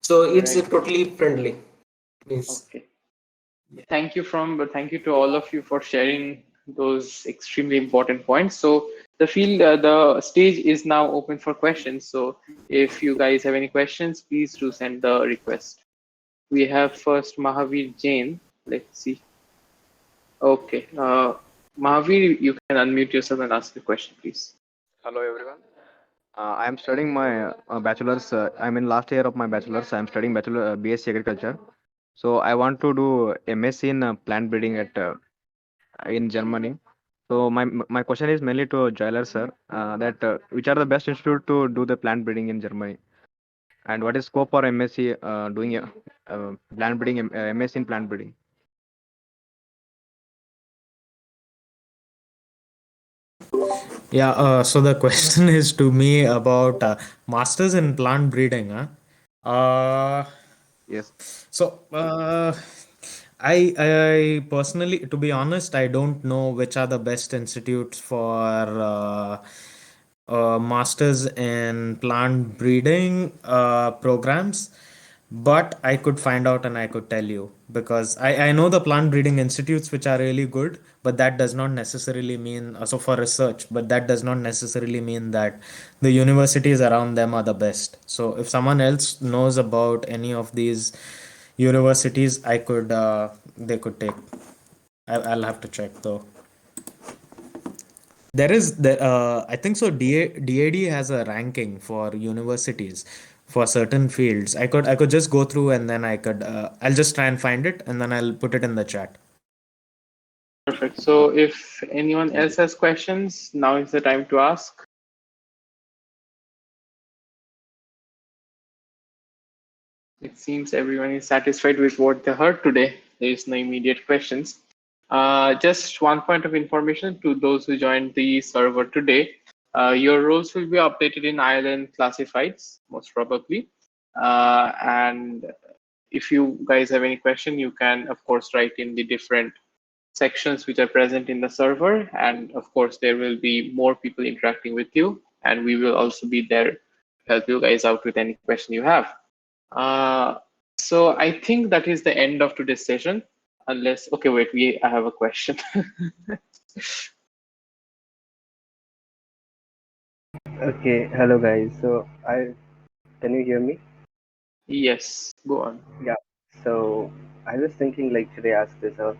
so it's Right. totally friendly means. Okay. Thank you to all of you for sharing those extremely important points. So the stage is now open for questions. So if you guys have any questions, please do send the request. We have first Mahavir Jain. Let's see. Okay. Mahavir, you can unmute yourself and ask the question, please. Hello everyone. I am studying my bachelor's. I'm in last year of my bachelor's. I'm studying bachelor BSc Agriculture. So I want to do MSc in plant breeding at in Germany. So my question is mainly to Joyler sir. That which are the best institute to do the plant breeding in Germany, and what is scope for MSc doing plant breeding MSc in plant breeding? Yeah, so the question is to me about masters in plant breeding. Huh? Yes. So, I personally, to be honest, I don't know which are the best institutes for masters in plant breeding programs, but I could find out and I could tell you because I know the plant breeding institutes which are really good, but that does not necessarily mean so for research, but that does not necessarily mean that the universities around them are the best. So if someone else knows about any of these universities, I could they could take. I'll have to check though. There is the I think so. DAD has a ranking for universities for certain fields. I could just go through and then I'll just try and find it and then I'll put it in the chat. Perfect. So if anyone Thank else you. has questions, now is the time to ask. It seems everyone is satisfied with what they heard today. There is no immediate questions. Just one point of information to those who joined the server today. Your roles will be updated in Ireland classifieds, most probably. And if you guys have any question, you can, of course, write in the different sections which are present in the server. And of course, there will be more people interacting with you. And we will also be there to help you guys out with any question you have. So I think that is the end of today's session. Unless, okay, wait, I have a question. Okay, hello guys. So can you hear me? Yes, go on. Yeah. So I was thinking like should I ask this out?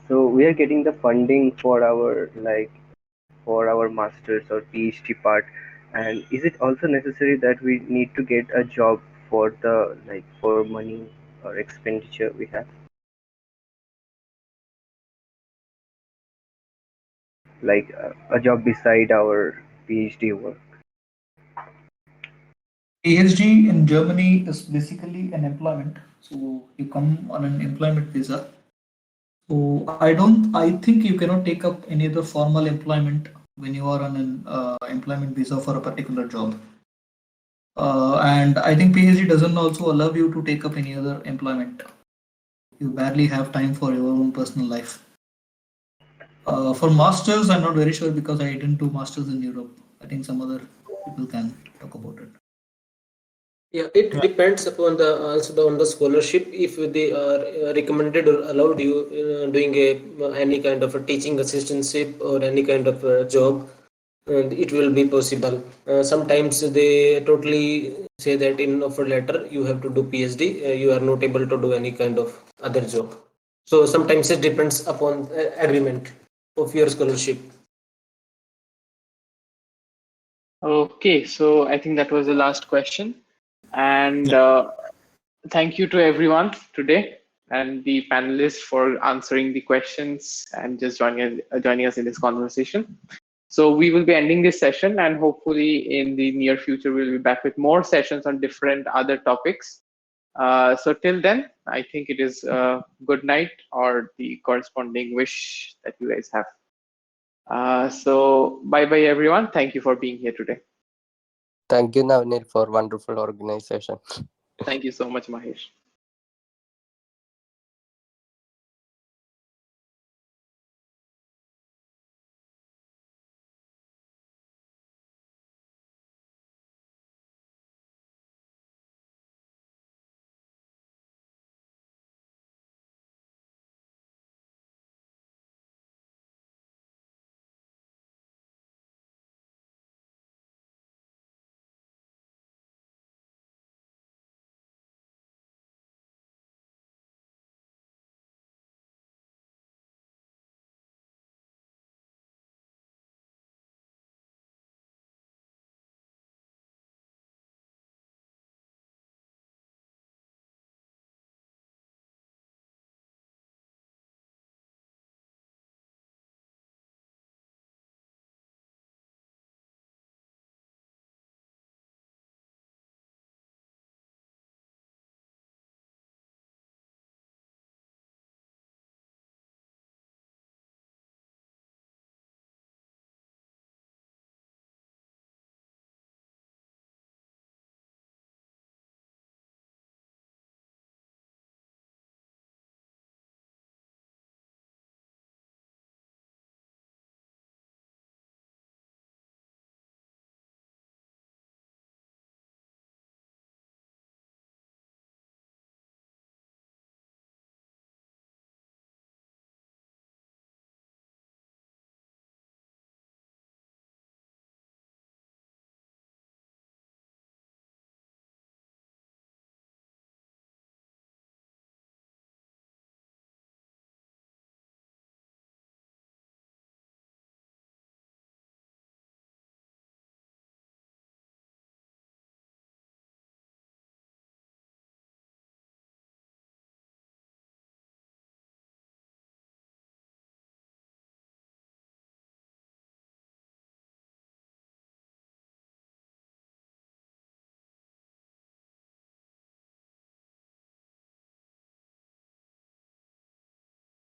So we are getting the funding for our masters or PhD part, and is it also necessary that we need to get a job for the for money or expenditure we have? Like a job beside our PhD work. PhD in Germany is basically an employment. So you come on an employment visa. So I think you cannot take up any other formal employment when you are on an employment visa for a particular job. And I think PhD doesn't also allow you to take up any other employment. You barely have time for your own personal life. For masters, I'm not very sure because I didn't do masters in Europe. I think some other people can talk about it. Yeah, it depends upon the also on the scholarship. If they are recommended or allowed you doing any kind of a teaching assistantship or any kind of job, it will be possible. Sometimes they totally say that in offer letter you have to do PhD. You are not able to do any kind of other job. So sometimes it depends upon agreement of your scholarship. Okay, so I think that was the last question. And thank you to everyone today and the panelists for answering the questions and just joining us in this conversation. So we will be ending this session, and hopefully in the near future we'll be back with more sessions on different other topics. So till then, I think it is good night or the corresponding wish that you guys have. So bye bye everyone. Thank you for being here today. Thank you, Navaneel, for wonderful organization. Thank you so much, Mahesh.